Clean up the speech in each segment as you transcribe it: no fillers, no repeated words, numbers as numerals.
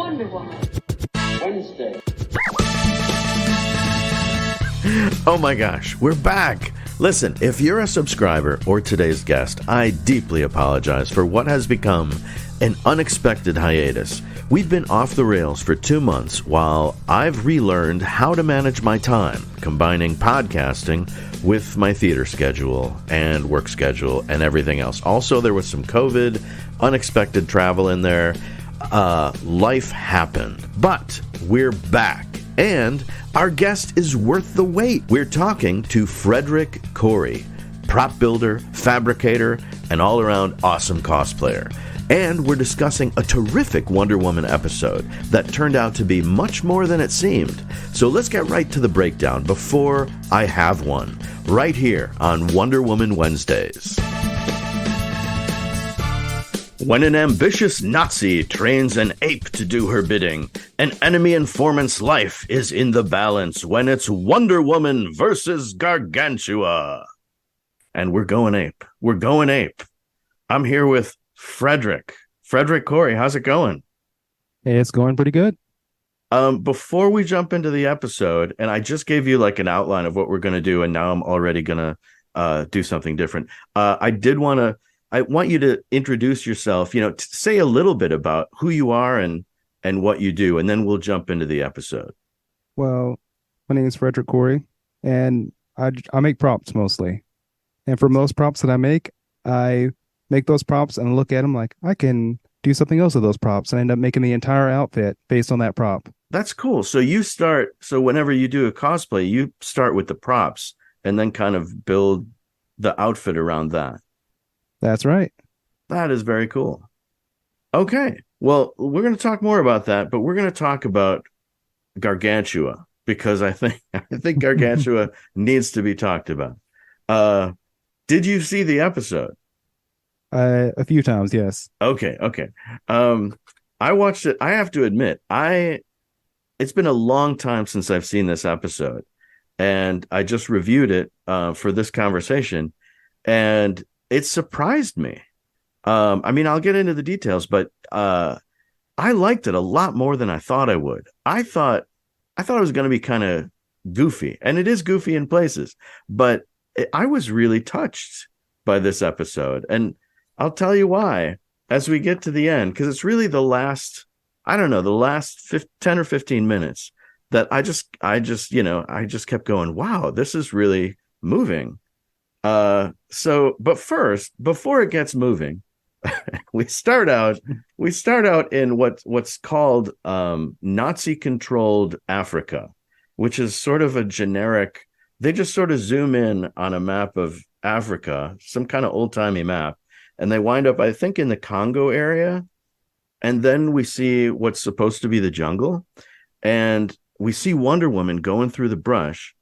Wonder Woman. Wednesday. Oh my gosh, we're back. Listen, if you're a subscriber or today's guest, I deeply apologize for what has become an unexpected hiatus. We've been off the rails for 2 months while I've relearned how to manage my time, combining podcasting with my theater schedule and work schedule and everything else. Also, there was some COVID, unexpected travel in there. Life happened, but we're back. And our guest is worth the wait. We're talking to Fredrick Corry, prop builder, fabricator, and all-around awesome cosplayer. And we're discussing a terrific Wonder Woman episode that turned out to be much more than it seemed. So let's get right to the breakdown before I have one, right here on Wonder Woman Wednesdays. When an ambitious Nazi trains an ape to do her bidding, an enemy informant's life is in the balance when it's Wonder Woman versus Gargantua. And we're going ape. We're going ape. I'm here with Fredrick Corry. How's it going? Hey, it's going pretty good. Before we jump into the episode, and I just gave you like an outline of what we're going to do, and now I'm already going to do something different. I want you to introduce yourself, say a little bit about who you are and what you do, and then we'll jump into the episode. Well, my name is Fredrick Corry, and I make props mostly. And for most props that I make those props and look at them like I can do something else with those props and end up making the entire outfit based on that prop. That's cool. So whenever you do a cosplay, you start with the props and then kind of build the outfit around that. That's right. That is very cool. Okay. Well, we're going to talk more about that, but we're going to talk about Gargantua because I think Gargantua needs to be talked about. Did you see the episode? A few times, yes. Okay. I watched it. I have to admit, it's been a long time since I've seen this episode, and I just reviewed it for this conversation, and it surprised me. I'll get into the details, but I liked it a lot more than I thought I would. I thought it was going to be kind of goofy, and it is goofy in places, but I was really touched by this episode, and I'll tell you why as we get to the end, because it's really the last 10 or 15 minutes that I just kept going, wow, this is really moving. But first, before it gets moving, we start out in what's called Nazi-controlled Africa, which is sort of a generic. They just sort of zoom in on a map of Africa, some kind of old-timey map, and they wind up, I think, in the Congo area, and then we see what's supposed to be the jungle, and we see Wonder Woman going through the brush.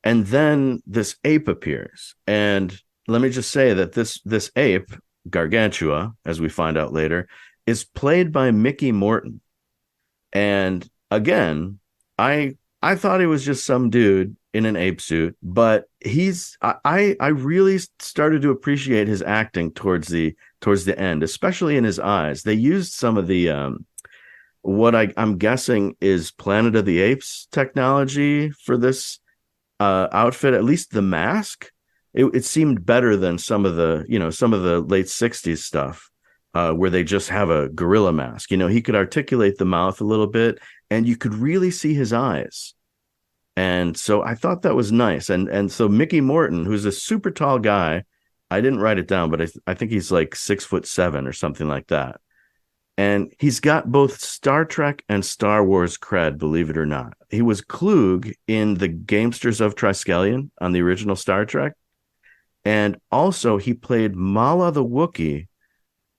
And then this ape appears. And let me just say that this ape, Gargantua, as we find out later, is played by Mickey Morton. And again, I thought he was just some dude in an ape suit, but I really started to appreciate his acting towards the end, especially in his eyes. They used some of the what I'm guessing is Planet of the Apes technology for this outfit, at least the mask. It seemed better than some of the late 60s stuff where they just have a gorilla mask. He could articulate the mouth a little bit and you could really see his eyes. And so I thought that was nice. And so Mickey Morton, who's a super tall guy, I didn't write it down, but I think he's like 6'7" or something like that. And he's got both Star Trek and Star Wars cred, believe it or not. He was Klug in the Gamesters of Triskelion on the original Star Trek. And also he played Mala the Wookiee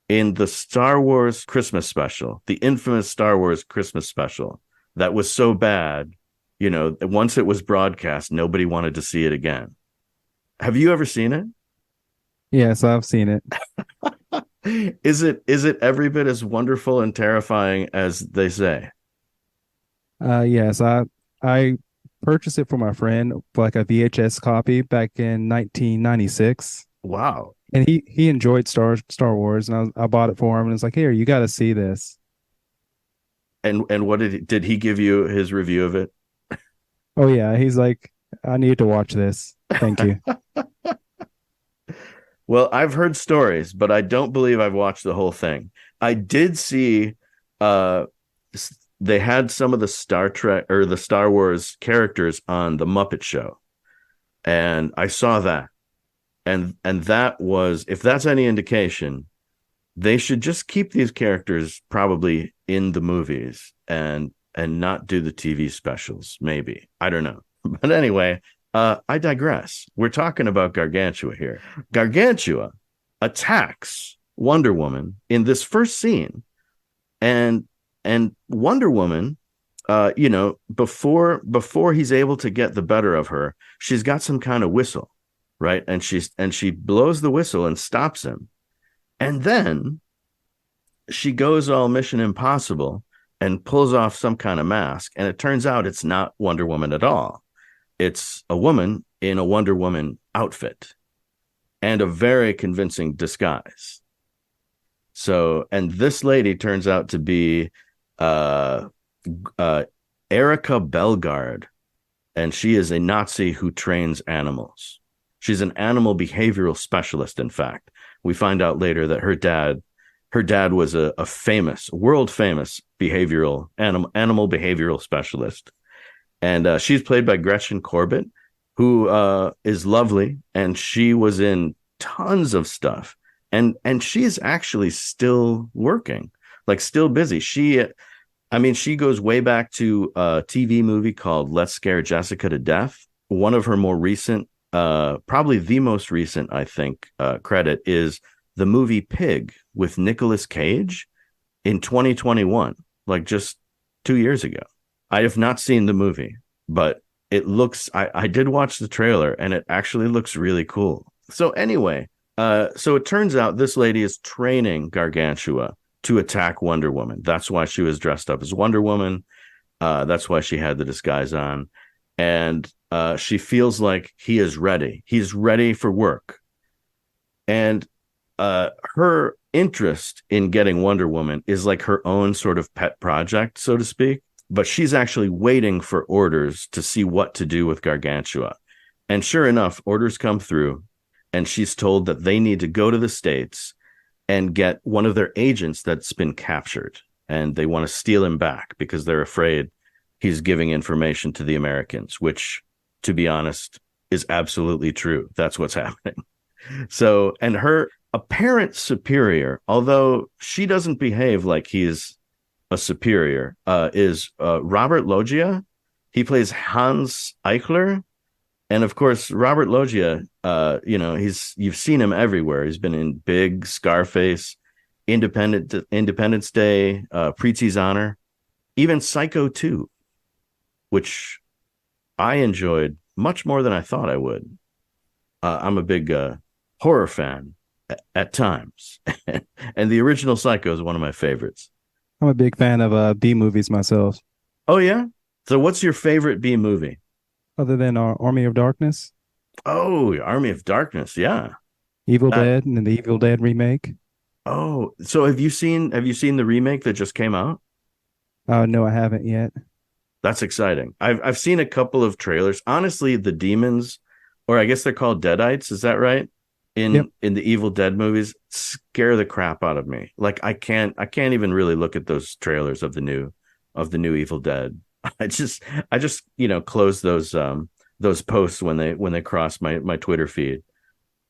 in the Star Wars Christmas special, the infamous Star Wars Christmas special that was so bad, once it was broadcast, nobody wanted to see it again. Have you ever seen it? Yes, I've seen it. Is it every bit as wonderful and terrifying as they say? Yes, I purchased it for my friend, like a VHS copy back in 1996. Wow. And he enjoyed Star Wars, and I bought it for him, and it's like, here, you got to see this. And what did he give you his review of it? Oh yeah, he's like, I need to watch this. Thank you. Well, I've heard stories, but I don't believe I've watched the whole thing. I did see uh they had some of the Star Trek or the Star Wars characters on the Muppet Show, and I saw that. And that was, if that's any indication, they should just keep these characters probably in the movies and not do the TV specials, maybe. I don't know. But anyway, I digress. We're talking about Gargantua here. Gargantua attacks Wonder Woman in this first scene, and Wonder Woman, before he's able to get the better of her, she's got some kind of whistle, right? And she blows the whistle and stops him, and then she goes all Mission Impossible and pulls off some kind of mask, and it turns out it's not Wonder Woman at all. It's a woman in a Wonder Woman outfit and a very convincing disguise. So, and this lady turns out to be Erica Bellegarde, and she is a Nazi who trains animals. She's an animal behavioral specialist, in fact. We find out later that her dad was a famous, world famous animal behavioral specialist. And she's played by Gretchen Corbett, who is lovely, and she was in tons of stuff. And she's actually still working, like still busy. She goes way back to a TV movie called Let's Scare Jessica to Death. One of her more recent, probably the most recent, I think, credit is the movie Pig with Nicolas Cage in 2021, like just 2 years ago. I have not seen the movie, but it looks, I did watch the trailer, and it actually looks really cool. So anyway, so it turns out this lady is training Gargantua to attack Wonder Woman. That's why she was dressed up as Wonder Woman. That's why she had the disguise on. And she feels like he is ready. He's ready for work. And her interest in getting Wonder Woman is like her own sort of pet project, so to speak. But she's actually waiting for orders to see what to do with Gargantua. And sure enough, orders come through, and she's told that they need to go to the States and get one of their agents that's been captured. And they want to steal him back because they're afraid he's giving information to the Americans, which, to be honest, is absolutely true. That's what's happening. So, and her apparent superior, although she doesn't behave like he's a superior, is Robert Loggia. He plays Hans Eichler. And of course, Robert Loggia, you've seen him everywhere. He's been in Big, Scarface, Independence Day, Preetsy's Honor, even Psycho 2, which I enjoyed much more than I thought I would. I'm a big horror fan at times, and the original Psycho is one of my favorites. I'm a big fan of B movies myself. Oh yeah? So what's your favorite B movie? Other than Army of Darkness. Oh, Army of Darkness, yeah. Evil Dead and then the Evil Dead remake. Oh, so have you seen the remake that just came out? No, I haven't yet. That's exciting. I've seen a couple of trailers. Honestly, the demons, or I guess they're called Deadites, is that right? In the Evil Dead movies, scare the crap out of me. Like I can't even really look at those trailers of the new Evil Dead. I just close those posts when they cross my Twitter feed,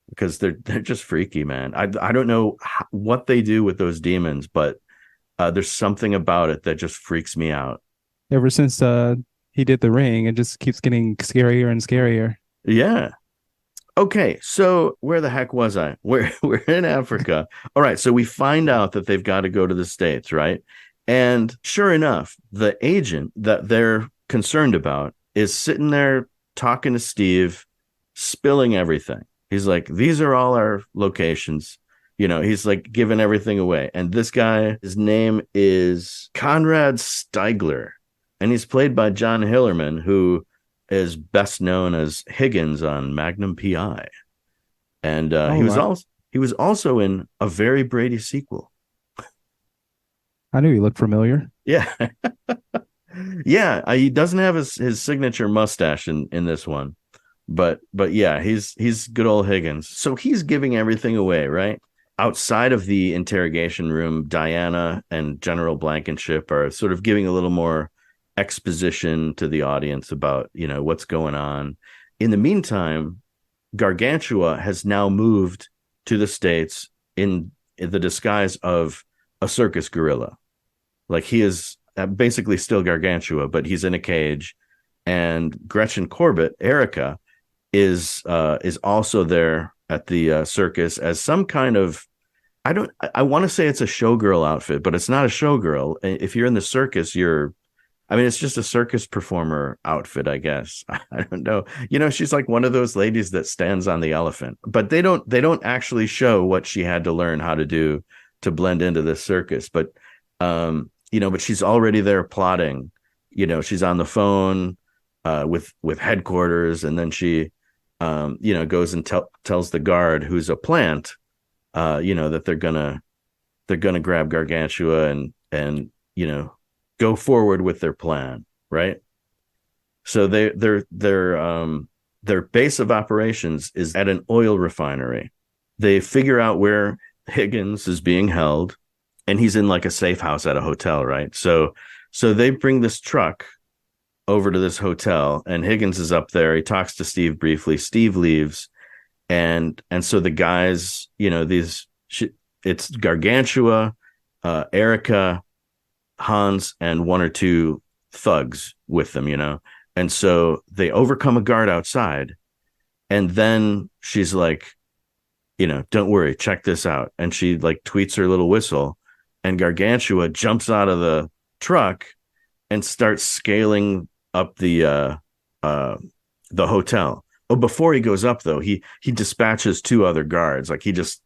because they're just freaky, man. I don't know what they do with those demons, but there's something about it that just freaks me out. Ever since he did The Ring, it just keeps getting scarier and scarier. Yeah. Okay, so where the heck was I? We're in Africa. All right, so we find out that they've got to go to the States, right? And sure enough, the agent that they're concerned about is sitting there talking to Steve, spilling everything. He's like, these are all our locations. He's like giving everything away. And this guy, his name is Conrad Steigler, and he's played by John Hillerman, who is best known as Higgins on Magnum PI. And he was also in a Very Brady sequel. I knew he looked familiar. Yeah. Yeah, he doesn't have his signature mustache in this one. But yeah, he's good old Higgins. So he's giving everything away, right? Outside of the interrogation room, Diana and General Blankenship are sort of giving a little more exposition to the audience about, what's going on. In the meantime, Gargantua has now moved to the States in the disguise of a circus gorilla. Like he is basically still Gargantua, but he's in a cage. And Gretchen Corbett, Erica, is also there at the circus as some kind of I want to say it's a showgirl outfit, but it's not a showgirl. If you're in the circus, it's just a circus performer outfit, I guess. I don't know. She's like one of those ladies that stands on the elephant, but they don't actually show what she had to learn how to do to blend into this circus. But but she's already there plotting. She's on the phone with headquarters, and then she goes and tells the guard, who's a plant, that they're gonna grab Gargantua and go forward with their plan, right? So their base of operations is at an oil refinery. They figure out where Higgins is being held, and he's in like a safe house at a hotel, right? So they bring this truck over to this hotel, and Higgins is up there. He talks to Steve briefly. Steve leaves, and so the guys, it's Gargantua, Erica, Hans, and one or two thugs with them, and so they overcome a guard outside, and then she's like, don't worry, check this out, and she like tweets her little whistle, and Gargantua jumps out of the truck and starts scaling up the hotel. Oh, before he goes up though, he dispatches two other guards. Like he just,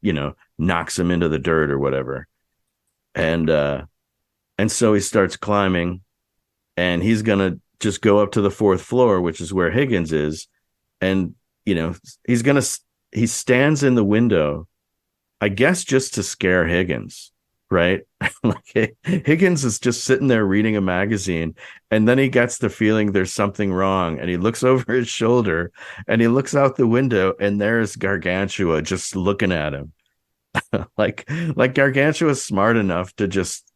knocks him into the dirt or whatever. And so he starts climbing, and he's gonna just go up to the fourth floor, which is where Higgins is. And he stands in the window, I guess, just to scare Higgins. Right? Like Higgins is just sitting there reading a magazine, and then he gets the feeling there's something wrong, and he looks over his shoulder, and he looks out the window, and there's Gargantua just looking at him. like Gargantua is smart enough to just,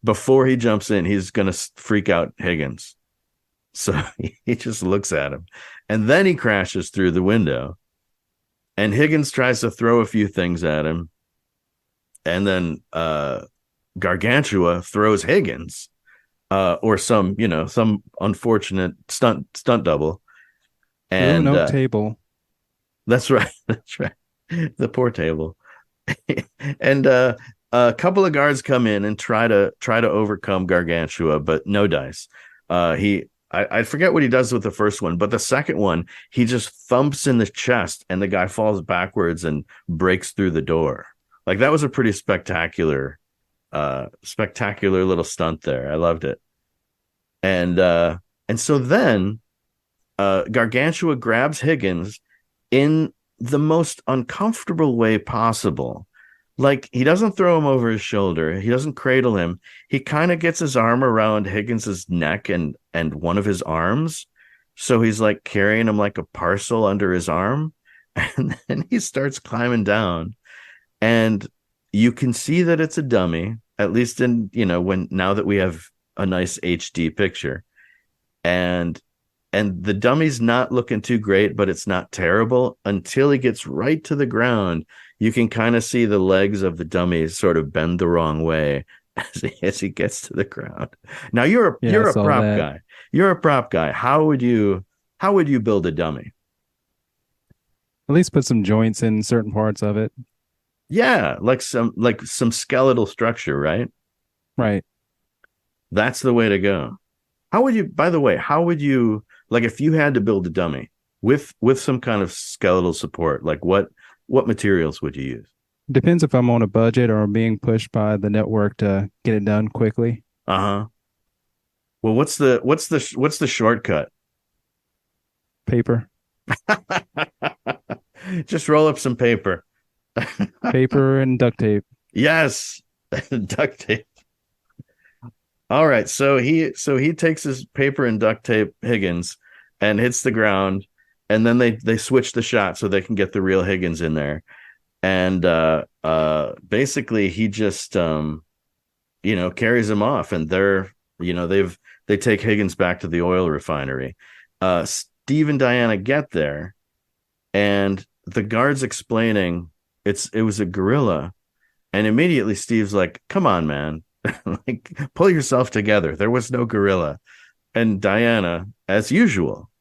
before he jumps in, he's gonna freak out Higgins. So he just looks at him, and then he crashes through the window, and Higgins tries to throw a few things at him. And then Gargantua throws Higgins, or some unfortunate stunt double. And no table. That's right. That's right. The poor table. And a couple of guards come in and try to overcome Gargantua, but no dice. I forget what he does with the first one, but the second one, he just thumps in the chest, and the guy falls backwards and breaks through the door. Like that was a pretty spectacular little stunt there. I loved it. And so then Gargantua grabs Higgins in the most uncomfortable way possible. Like he doesn't throw him over his shoulder. He doesn't cradle him. He kind of gets his arm around Higgins's neck and one of his arms. So he's like carrying him like a parcel under his arm. And then he starts climbing down. And you can see that it's a dummy, at least now that we have a nice HD picture. And the dummy's not looking too great, but it's not terrible until he gets right to the ground. You can kind of see the legs of the dummy sort of bend the wrong way as he gets to the ground. Now you're a prop guy. You're a prop guy. How would you build a dummy? At least put some joints in certain parts of it. Yeah, like some skeletal structure, right? Right. That's the way to go. By the way, like if you had to build a dummy with some kind of skeletal support, like what materials would you use? Depends if I'm on a budget or being pushed by the network to get it done quickly. Uh-huh. Well, what's the shortcut? Paper. Just roll up some paper. Paper and duct tape. Yes. Duct tape. All right, so he takes his paper and duct tape Higgins and hits the ground, and then they switch the shot so they can get the real Higgins in there. And basically he just carries him off, and they take Higgins back to the oil refinery. Steve and Diana get there, and the guard's explaining it was a gorilla, and immediately Steve's like, come on, man. Like, pull yourself together. There was no gorilla. And Diana, as usual,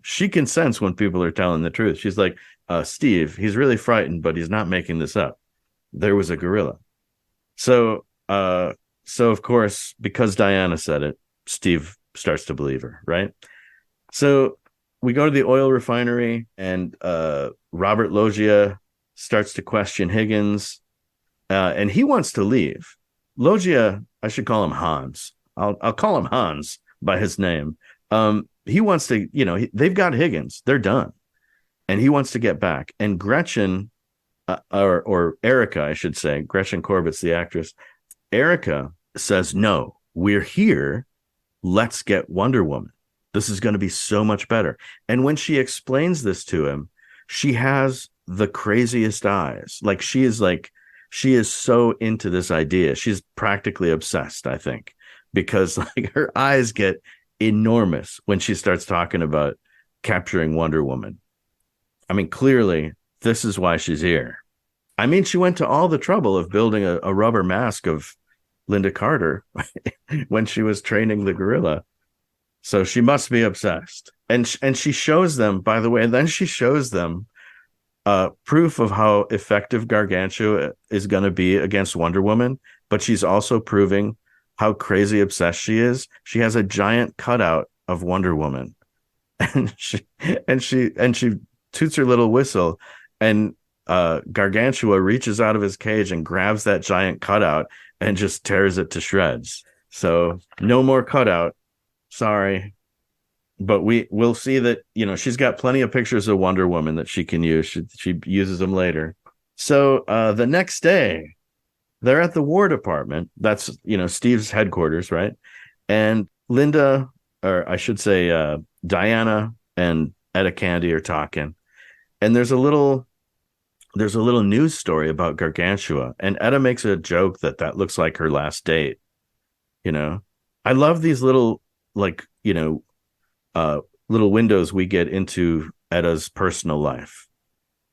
she can sense when people are telling the truth. She's like, Steve, he's really frightened, but he's not making this up. There was a gorilla. So of course, because Diana said it, Steve starts to believe her, right? So we go to the oil refinery, and Robert Loggia starts to question Higgins, and he wants to leave. Loggia, I should call him Hans. I'll call him Hans by his name. He wants to, they've got Higgins. They're done. And he wants to get back. And Gretchen, or Erica, I should say, Gretchen Corbett's the actress. Erica says, no, we're here. Let's get Wonder Woman. This is going to be so much better. And when she explains this to him, she has the craziest eyes. She is so into this idea. She's practically obsessed, I think, because her eyes get enormous when she starts talking about capturing Wonder Woman. I mean, clearly, this is why she's here. I mean, she went to all the trouble of building a rubber mask of Linda Carter when she was training the gorilla. So she must be obsessed. And she shows them, by the way, and then she shows them proof of how effective Gargantua is going to be against Wonder Woman, but she's also proving how crazy obsessed she is. She has a giant cutout of Wonder Woman, and she toots her little whistle, and Gargantua reaches out of his cage and grabs that giant cutout and just tears it to shreds. So no more cutout. Sorry. But we'll see that, she's got plenty of pictures of Wonder Woman that she can use. She uses them later. So the next day, they're at the War Department. That's, Steve's headquarters, right? And Linda, or I should say Diana and Etta Candy are talking. And there's a little news story about Gargantua. And Etta makes a joke that looks like her last date. I love these little, little windows we get into Etta's personal life.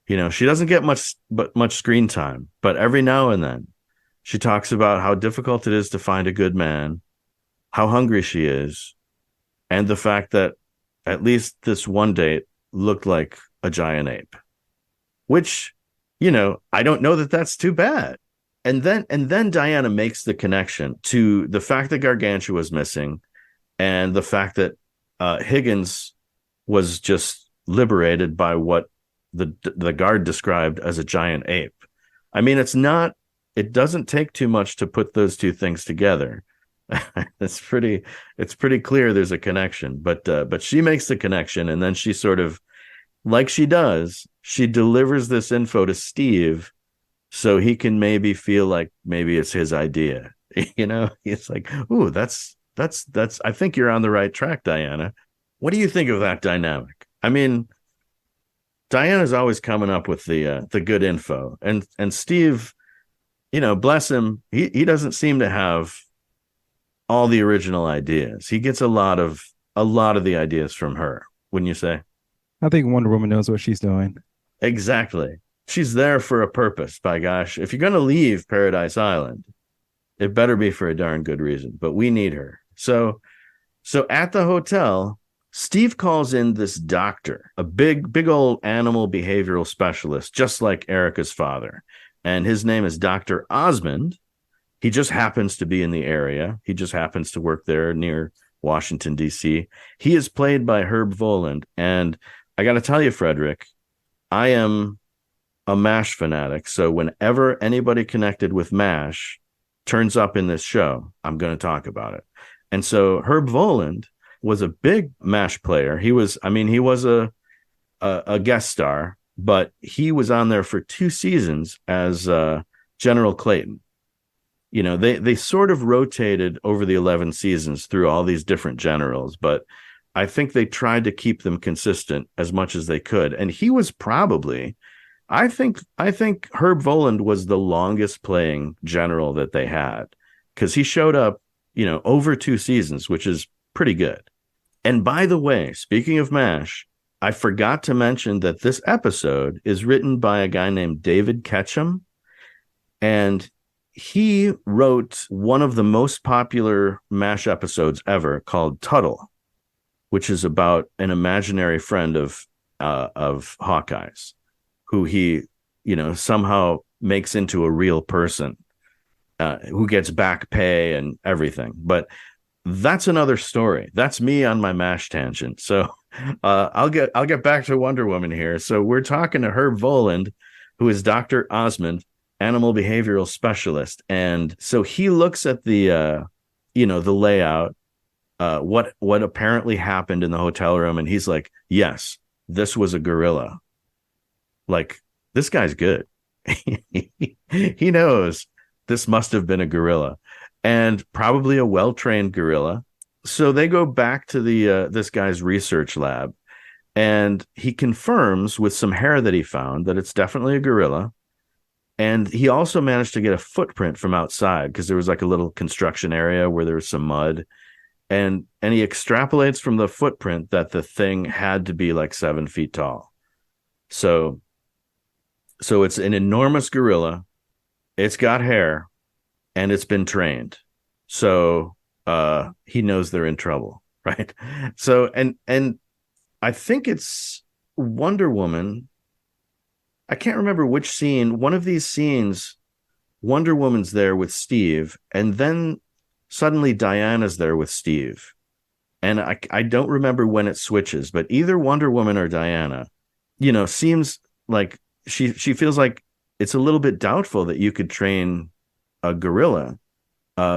She doesn't get much screen time, but every now and then she talks about how difficult it is to find a good man, how hungry she is, and the fact that at least this one date looked like a giant ape, which, I don't know that that's too bad. And then Diana makes the connection to the fact that Gargantua was missing and the fact that Higgins was just liberated by what the guard described as a giant ape. I mean, it doesn't take too much to put those two things together. It's pretty clear there's a connection, but she makes the connection, and then she sort of, like she does, she delivers this info to Steve so he can maybe feel like maybe it's his idea. It's like, ooh, that's I think you're on the right track, Diana. What do you think of that dynamic? I mean, Diana's always coming up with the good info, and Steve, bless him, he doesn't seem to have all the original ideas. He gets a lot of the ideas from her, wouldn't you say? I think Wonder Woman knows what she's doing. Exactly. She's there for a purpose, by gosh. If you're going to leave Paradise Island, it better be for a darn good reason, but we need her. So at the hotel, Steve calls in this doctor, a big old animal behavioral specialist, just like Erica's father. And his name is Dr. Osmond. He just happens to be in the area. He just happens to work there near Washington, D.C. He is played by Herb Voland. And I got to tell you, Fredrick, I am a MASH fanatic. So whenever anybody connected with MASH turns up in this show, I'm going to talk about it. And so Herb Voland was a big MASH player. He was a guest star, but he was on there for 2 seasons as General Clayton. they sort of rotated over the 11 seasons through all these different generals, but I think they tried to keep them consistent as much as they could. And he was probably, I think Herb Voland was the longest playing general that they had, because he showed up, over 2 seasons, which is pretty good. And by the way, speaking of MASH, I forgot to mention that this episode is written by a guy named David Ketchum, and he wrote one of the most popular MASH episodes ever called Tuttle, which is about an imaginary friend of Hawkeye's, who he, somehow makes into a real person, who gets back pay and everything. But that's another story. That's me on my MASH tangent. So I'll get back to Wonder Woman here. So we're talking to Herb Voland, who is Dr. Osmond, animal behavioral specialist. And so he looks at the layout, what apparently happened in the hotel room. And he's like, yes, this was a gorilla. Like, this guy's good. He knows this must have been a gorilla, and probably a well-trained gorilla. So they go back to this guy's research lab, and he confirms with some hair that he found that it's definitely a gorilla. And he also managed to get a footprint from outside, because there was like a little construction area where there was some mud. And he extrapolates from the footprint that the thing had to be like 7 feet tall. So it's an enormous gorilla. It's got hair, and it's been trained. So he knows they're in trouble, right? So and I think it's Wonder Woman. I can't remember which scene. One of these scenes, Wonder Woman's there with Steve, and then suddenly Diana's there with Steve. And I don't remember when it switches, but either Wonder Woman or Diana, seems like she feels like it's a little bit doubtful that you could train a gorilla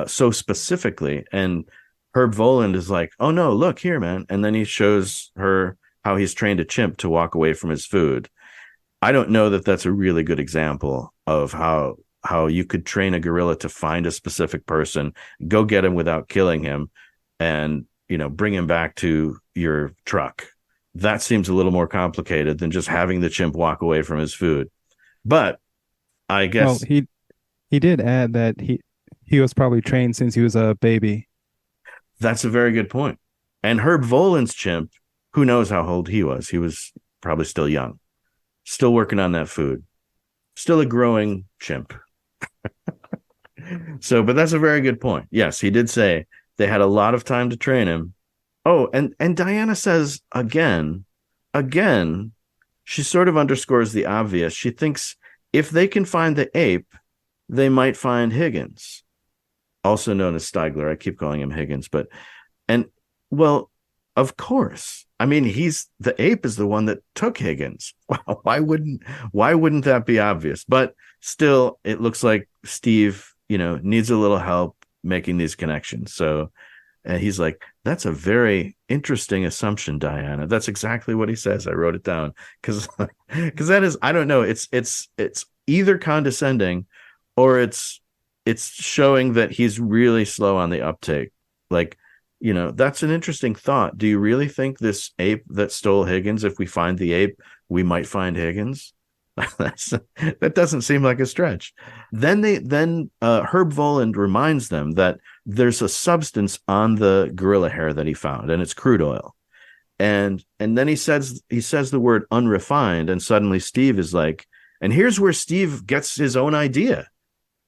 so specifically. And Herb Voland is like, oh no, look here, man. And then he shows her how he's trained a chimp to walk away from his food. I don't know that that's a really good example of how you could train a gorilla to find a specific person, go get him without killing him, and bring him back to your truck. That seems a little more complicated than just having the chimp walk away from his food. But I guess he did add that he was probably trained since he was a baby. That's a very good point. And Herb Voland's chimp, who knows how old he was? He was probably still young, still working on that food, still a growing chimp. But that's a very good point. Yes, he did say they had a lot of time to train him. Oh, and Diana says again, she sort of underscores the obvious. She thinks if they can find the ape, they might find Higgins, also known as Stigler. I keep calling him Higgins, well, of course. I mean, the ape is the one that took Higgins. Why wouldn't that be obvious? But still, it looks like Steve, needs a little help making these connections. So he's like, that's a very interesting assumption, Diana. That's exactly what he says. I wrote it down because that is, I don't know. It's either condescending or it's showing that he's really slow on the uptake. Like, that's an interesting thought. Do you really think this ape that stole Higgins, if we find the ape, we might find Higgins? That doesn't seem like a stretch. Then Herb Voland reminds them that there's a substance on the gorilla hair that he found, and it's crude oil. And then he says the word unrefined, and suddenly Steve is like, and here's where Steve gets his own idea.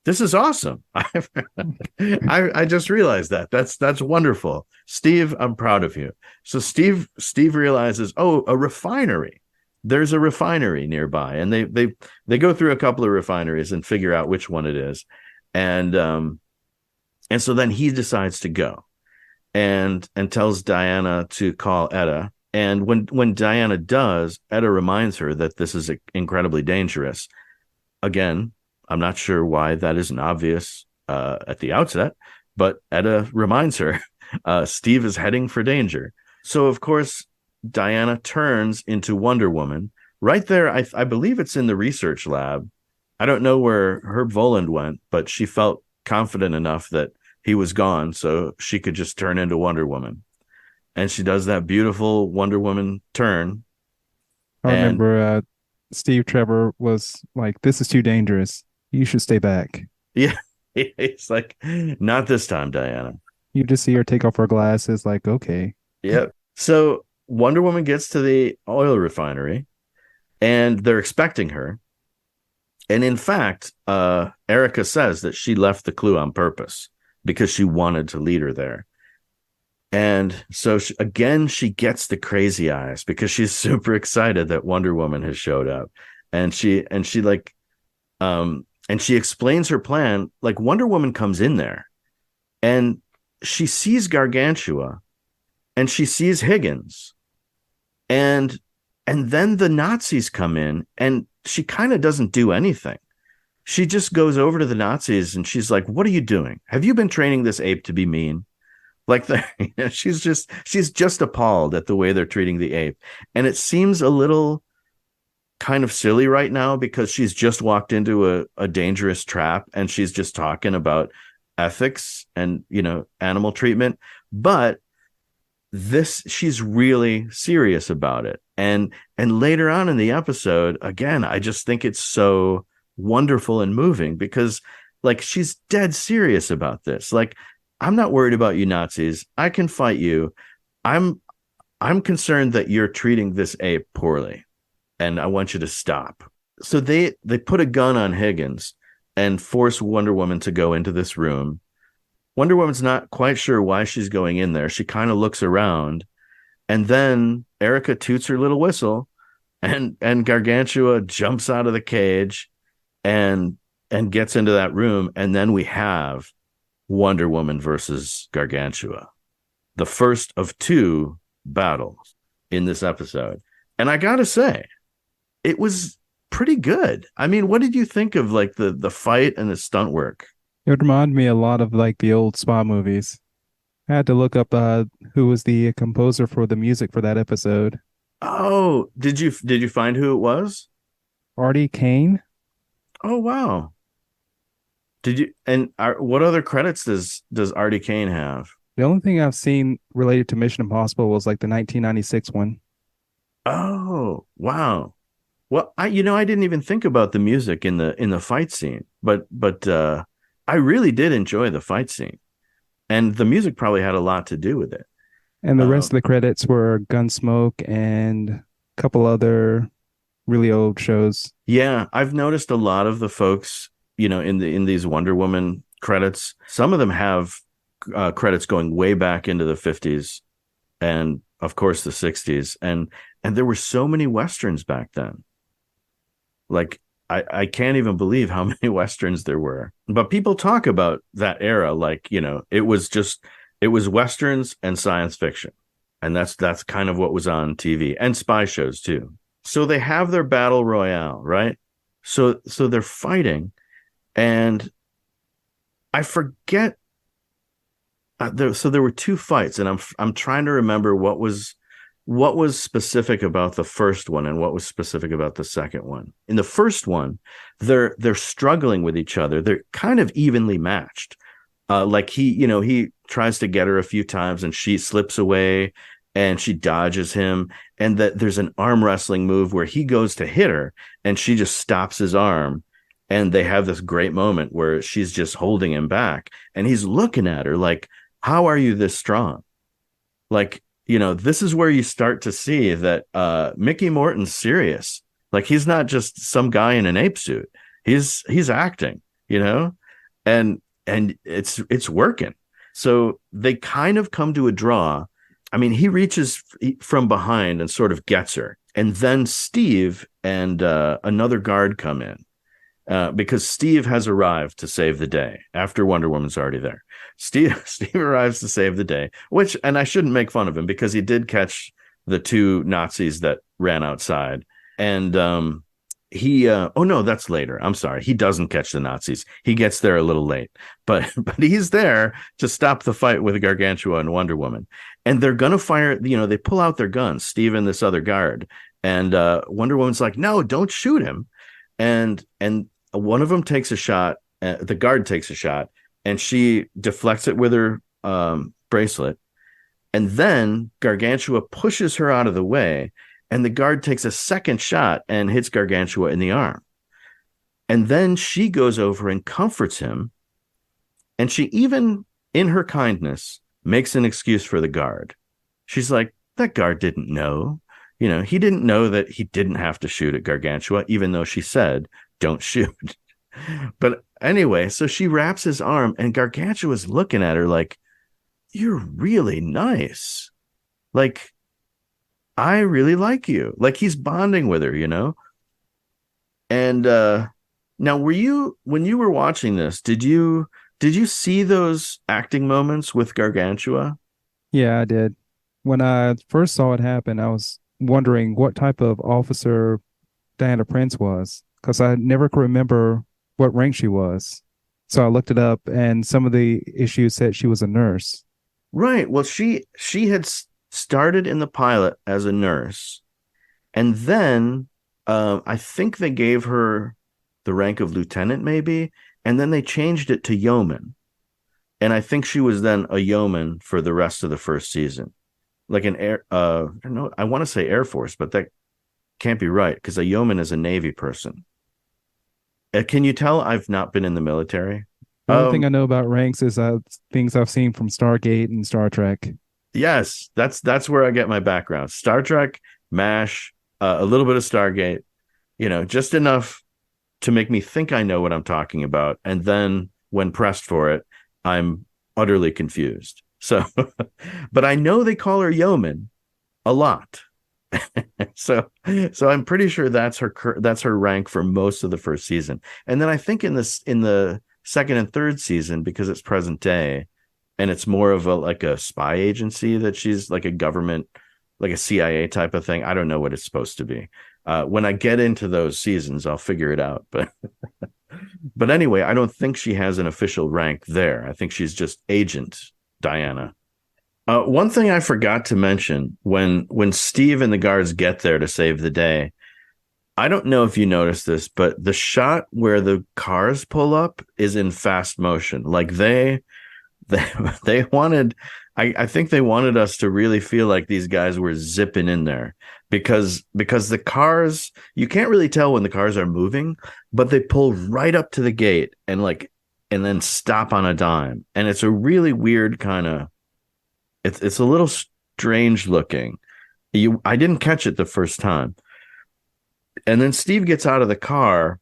This is awesome. I just realized that. That's wonderful. Steve, I'm proud of you. So Steve realizes, oh, a refinery. There's a refinery nearby. And they go through a couple of refineries and figure out which one it is. And so then he decides to go and tells Diana to call Etta. And when Diana does, Etta reminds her that this is incredibly dangerous. Again, I'm not sure why that isn't obvious at the outset, but Etta reminds her Steve is heading for danger. So, of course, Diana turns into Wonder Woman. Right there, I believe it's in the research lab. I don't know where Herb Voland went, but she felt confident enough that he was gone, so she could just turn into Wonder Woman. And she does that beautiful Wonder Woman turn. I remember Steve Trevor was like, "This is too dangerous. You should stay back." Yeah, it's like, not this time, Diana. You just see her take off her glasses, like, okay. Yep. So Wonder Woman gets to the oil refinery, and they're expecting her. And in fact, Erica says that she left the clue on purpose because she wanted to lead her there. And so she gets the crazy eyes because she's super excited that Wonder Woman has showed up. And she explains her plan. Like, Wonder Woman comes in there and she sees Gargantua and she sees Higgins. And then the Nazis come in and she kind of doesn't do anything. She just goes over to the Nazis and she's like, "What are you doing? Have you been training this ape to be mean?" Like, she's just appalled at the way they're treating the ape. And it seems a little kind of silly right now because she's just walked into a dangerous trap and she's just talking about ethics and, animal treatment. But she's really serious about it. And later on in the episode, again, I just think it's so wonderful and moving because, like, she's dead serious about this. Like, "I'm not worried about you Nazis. I can fight you. I'm concerned that you're treating this ape poorly, and I want you to stop." So they put a gun on Higgins and force Wonder Woman to go into this room. Wonder Woman's not quite sure why she's going in there. She kind of looks around, and then Erica toots her little whistle, and Gargantua jumps out of the cage and gets into that room, and then we have Wonder Woman versus Gargantua, the first of two battles in this episode. And I gotta say, it was pretty good. I mean, what did you think of, like, the fight and the stunt work? It would remind me a lot of like the old Spa movies. I had to look up who was the composer for the music for that episode. Oh, did you find who it was? Artie Kane. Oh, wow. Did you? And what other credits does Artie Kane have? The only thing I've seen related to Mission Impossible was like the 1996 one. Oh, wow. Well, I didn't even think about the music in the fight scene, but I really did enjoy the fight scene, and the music probably had a lot to do with it. And the rest of the credits were Gunsmoke and a couple other really old shows. Yeah, I've noticed a lot of the folks, in these Wonder Woman credits, some of them have credits going way back into the 50s and, of course, the 60s. And there were so many Westerns back then. Like, I can't even believe how many Westerns there were. But people talk about that era like, it was Westerns and science fiction. And that's kind of what was on TV, and spy shows too. So they have their battle royale, right? So they're fighting, and I forget. So there were two fights, and I'm trying to remember what was specific about the first one and what was specific about the second one. In the first one, they're struggling with each other. They're kind of evenly matched. Like he tries to get her a few times and she slips away and she dodges him. And that there's an arm wrestling move where he goes to hit her and she just stops his arm. And they have this great moment where she's just holding him back and he's looking at her like, "How are you this strong?" Like, this is where you start to see that Mickey Morton's serious. Like, he's not just some guy in an ape suit. He's acting, and it's working. So they kind of come to a draw. I mean, he reaches from behind and sort of gets her. And then Steve and another guard come in because Steve has arrived to save the day after Wonder Woman's already there. Steve arrives to save the day, and I shouldn't make fun of him because he did catch the two Nazis that ran outside. And oh no, that's later. I'm sorry. He doesn't catch the Nazis. He gets there a little late, but he's there to stop the fight with Gargantua and Wonder Woman. And they're going to fire, they pull out their guns, Steve and this other guard. And Wonder Woman's like, "No, don't shoot him." And one of them takes a shot. The guard takes a shot. and she deflects it with her bracelet. And then Gargantua pushes her out of the way, and the guard takes a second shot and hits Gargantua in the arm. And then she goes over and comforts him. And she even, in her kindness, makes an excuse for the guard. She's like, that guard didn't know. He didn't know that he didn't have to shoot at Gargantua, even though she said, don't shoot. But anyway, so she wraps his arm, and Gargantua is looking at her like, you're really nice. Like, I really like you. Like, he's bonding with her. And now, when you were watching this, did you see those acting moments with Gargantua? Yeah, I did. When I first saw it happen, I was wondering what type of officer Diana Prince was, because I never could remember what rank she was. So I looked it up, and some of the issues said she was a nurse. Right. Well, she had started in the pilot as a nurse, and then I think they gave her the rank of lieutenant, maybe, and then they changed it to yeoman. And I think she was then a yeoman for the rest of the first season, like an air. I don't know. I want to say Air Force, but that can't be right because a yeoman is a Navy person. Can you tell I've not been in the military? The only thing I know about ranks is things I've seen from Stargate and Star Trek. Yes, that's where I get my background. Star Trek, MASH, a little bit of Stargate, just enough to make me think I know what I'm talking about. And then when pressed for it, I'm utterly confused. So, but I know they call her yeoman a lot. So I'm pretty sure that's her rank for most of the first season. And then I think in the second and third season, because it's present day and it's more of a spy agency, that she's like a government, like a CIA type of thing. I don't know what it's supposed to be. When I get into those seasons, I'll figure it out. But anyway, I don't think she has an official rank there. I think she's just Agent Diana. One thing I forgot to mention, when Steve and the guards get there to save the day, I don't know if you noticed this, but the shot where the cars pull up is in fast motion. Like they wanted, I think they wanted us to really feel like these guys were zipping in there because the cars, you can't really tell when the cars are moving, but they pull right up to the gate and then stop on a dime. And it's a really weird kind of, it's a little strange looking. I didn't catch it the first time. And then Steve gets out of the car,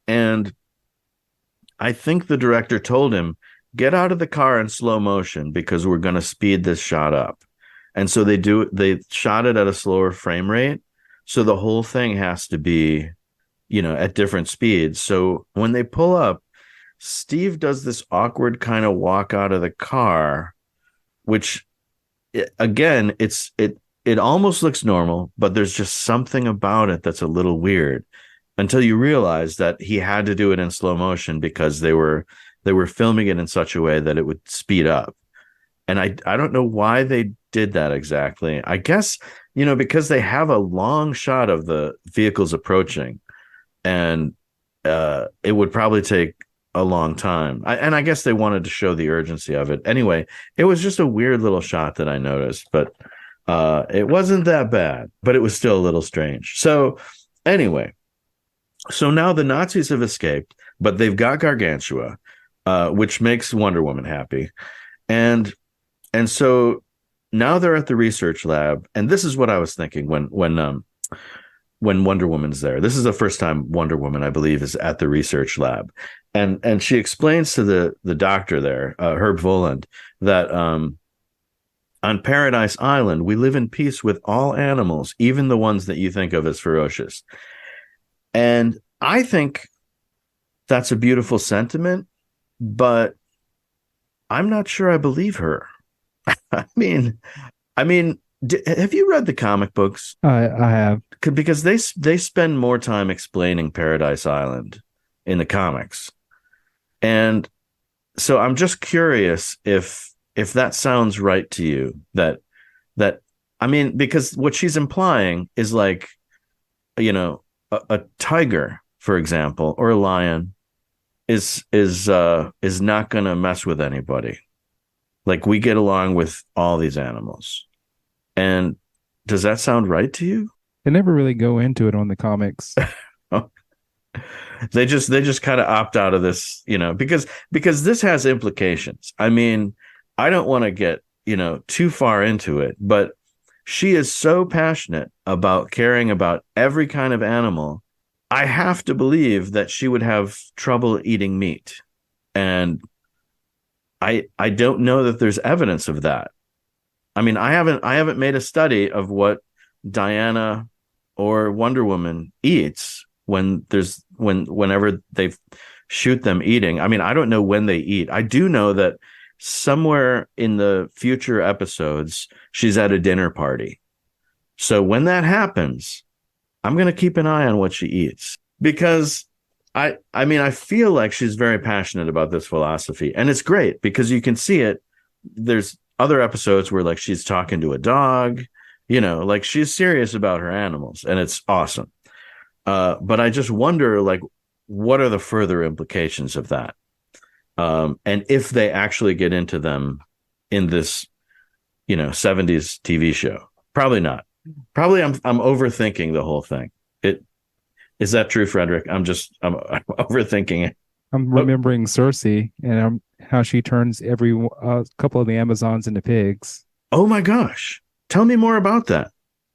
and I think the director told him, get out of the car in slow motion because we're going to speed this shot up. And so they shot it at a slower frame rate. So the whole thing has to be, at different speeds. So when they pull up, Steve does this awkward kind of walk out of the car, which again, it almost looks normal, but there's just something about it that's a little weird until you realize that he had to do it in slow motion because they were filming it in such a way that it would speed up. And I don't know why they did that exactly. I guess, because they have a long shot of the vehicles approaching, and it would probably take a long time. And I guess they wanted to show the urgency of it. Anyway, it was just a weird little shot that I noticed, but it wasn't that bad, but it was still a little strange. So anyway, so now the Nazis have escaped, but they've got Gargantua, which makes Wonder Woman happy. And so now they're at the research lab. And this is what I was thinking when Wonder Woman's there. This is the first time Wonder Woman, I believe, is at the research lab. And she explains to the doctor there, Herb Voland, that on Paradise Island, we live in peace with all animals, even the ones that you think of as ferocious. And I think that's a beautiful sentiment, but I'm not sure I believe her. I mean, have you read the comic books? I have. Because they spend more time explaining Paradise Island in the comics. And so I'm just curious if that sounds right to you, that because what she's implying is like, a tiger, for example, or a lion is not going to mess with anybody. Like, we get along with all these animals. And does that sound right to you? They never really go into it on the comics. They just kind of opt out of this, because this has implications. I mean, I don't want to get, too far into it, but she is so passionate about caring about every kind of animal. I have to believe that she would have trouble eating meat. And I don't know that there's evidence of that. I mean, I haven't made a study of what Diana or Wonder Woman eats whenever they shoot them eating. I mean, I don't know when they eat. I do know that somewhere in the future episodes, she's at a dinner party. So when that happens, I'm going to keep an eye on what she eats, because I mean, I feel like she's very passionate about this philosophy, and it's great because you can see it. There's other episodes where, like, she's talking to a dog, like, she's serious about her animals, and it's awesome. But I just wonder, like, what are the further implications of that? And if they actually get into them in this, 70s TV show. Probably not. Probably I'm overthinking the whole thing. Is that true, Fredrick? I'm overthinking it. I'm remembering Cersei and how she turns every couple of the Amazons into pigs. Oh my gosh. Tell me more about that.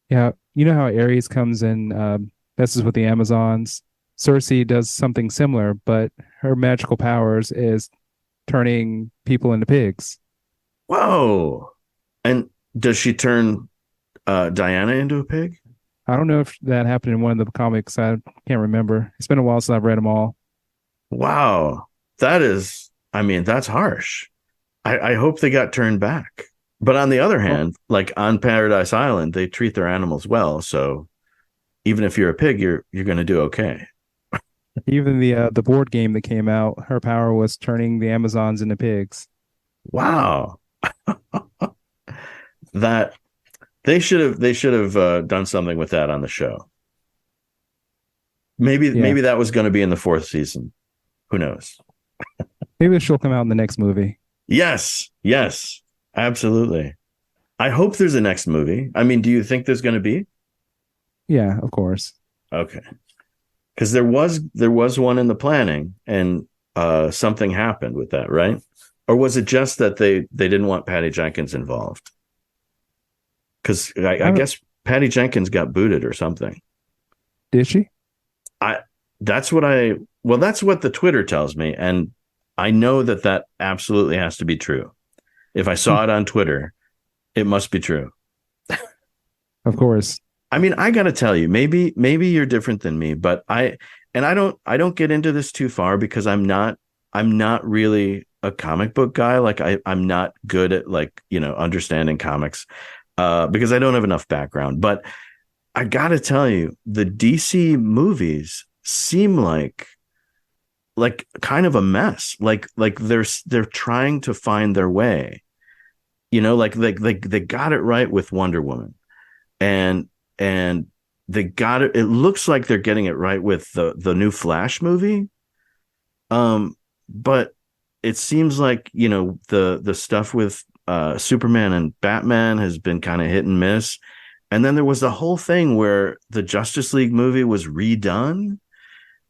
Yeah. You know how Ares comes and messes with the Amazons? Cersei does something similar, but her magical powers is turning people into pigs. Whoa. And does she turn Diana into a pig? I don't know if that happened in one of the comics. I can't remember. It's been a while since I've read them all. Wow. That's harsh. I hope they got turned back. But on the other hand, like on Paradise Island, they treat their animals well. So even if you're a pig, you're going to do okay. Even the board game that came out, her power was turning the Amazons into pigs. Wow. That they should have done something with that on the show. Maybe that was going to be in the 4th season. Who knows? Maybe she'll come out in the next movie. Yes, absolutely. I hope there's a next movie. I mean, do you think there's going to be? Yeah, of course. Okay. Because there was one in the planning, and something happened with that, right? Or was it just that they didn't want Patty Jenkins involved? Because I guess Patty Jenkins got booted or something. Did she? That's what the Twitter tells me, and I know that absolutely has to be true. If I saw it on Twitter, it must be true. Of course. I mean, I got to tell you, maybe you're different than me, but I don't get into this too far because I'm not really a comic book guy. Like I'm not good at, like, understanding comics because I don't have enough background. But I got to tell you, the DC movies seem like kind of a mess. Like they're trying to find their way. Like they got it right with Wonder Woman, and they got it. It looks like they're getting it right with the new Flash movie. But it seems like, the stuff with Superman and Batman has been kind of hit and miss. And then there was the whole thing where the Justice League movie was redone.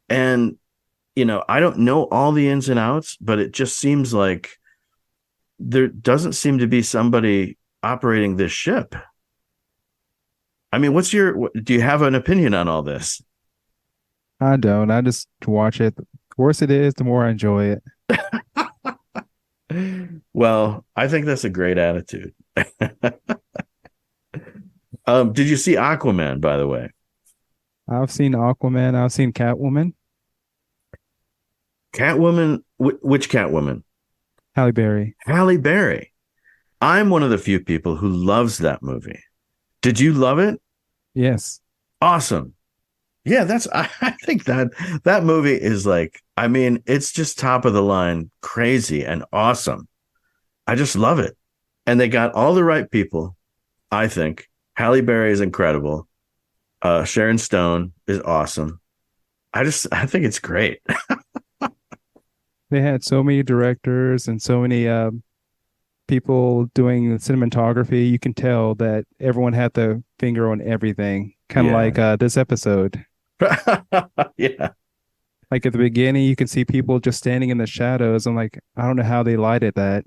And, I don't know all the ins and outs, but it just seems like there doesn't seem to be somebody operating this ship. I mean, do you have an opinion on all this? I don't. I just watch it. The worse it is, the more I enjoy it. Well, I think that's a great attitude. Did you see Aquaman, by the way? I've seen Aquaman. I've seen Catwoman. Catwoman? Which Catwoman? Halle Berry. Halle Berry. I'm one of the few people who loves that movie. Did you love it? Yes. Awesome. Yeah, I think that movie is like, I mean, it's just top of the line, crazy and awesome. I just love it. And they got all the right people, I think. Halle Berry is incredible. Sharon Stone is awesome. I think it's great. They had so many directors and so many people doing the cinematography. You can tell that everyone had the finger on everything. Kind of Yeah. like this episode. Yeah. Like at the beginning, you can see people just standing in the shadows. I'm like, I don't know how they lighted that.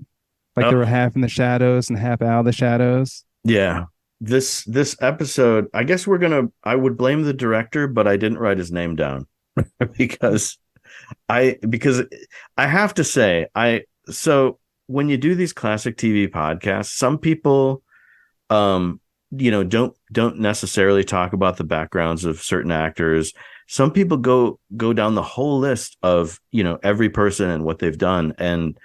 Like they Oh, were half in the shadows and half out of the shadows. yeah. This episode, I guess I would blame the director, but I didn't write his name down because because I have to say, so when you do these classic TV podcasts, some people don't necessarily talk about the backgrounds of certain actors. Some people go down the whole list of, every person and what they've done. And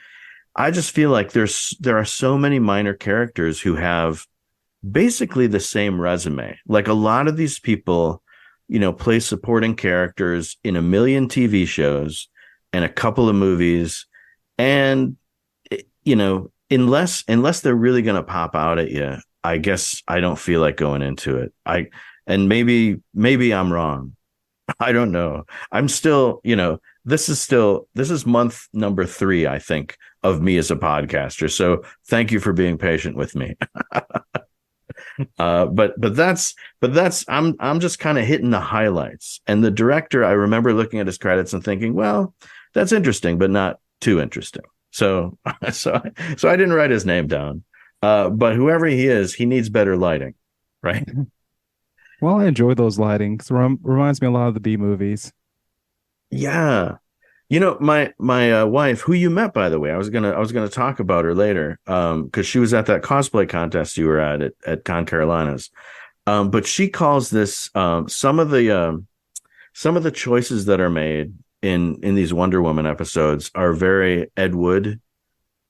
I just feel like there are so many minor characters who have basically the same resume. Like a lot of these people, play supporting characters in a million TV shows and a couple of movies. And, unless they're really going to pop out at you, I guess I don't feel like going into it. And maybe I'm wrong. I don't know. I'm still, this is month number 3, I think, of me as a podcaster. So thank you for being patient with me. But that's I'm just kind of hitting the highlights. And the director, I remember looking at his credits and thinking, well, that's interesting, but not too interesting. So so I didn't write his name down. But whoever he is, he needs better lighting, right? Well, I enjoy those lightings. Reminds me a lot of the B movies. Yeah. My wife, who you met, by the way, I was gonna talk about her later, because she was at that cosplay contest you were at Con Carolinas. But she calls this some of the choices that are made in these Wonder Woman episodes are very Ed Wood,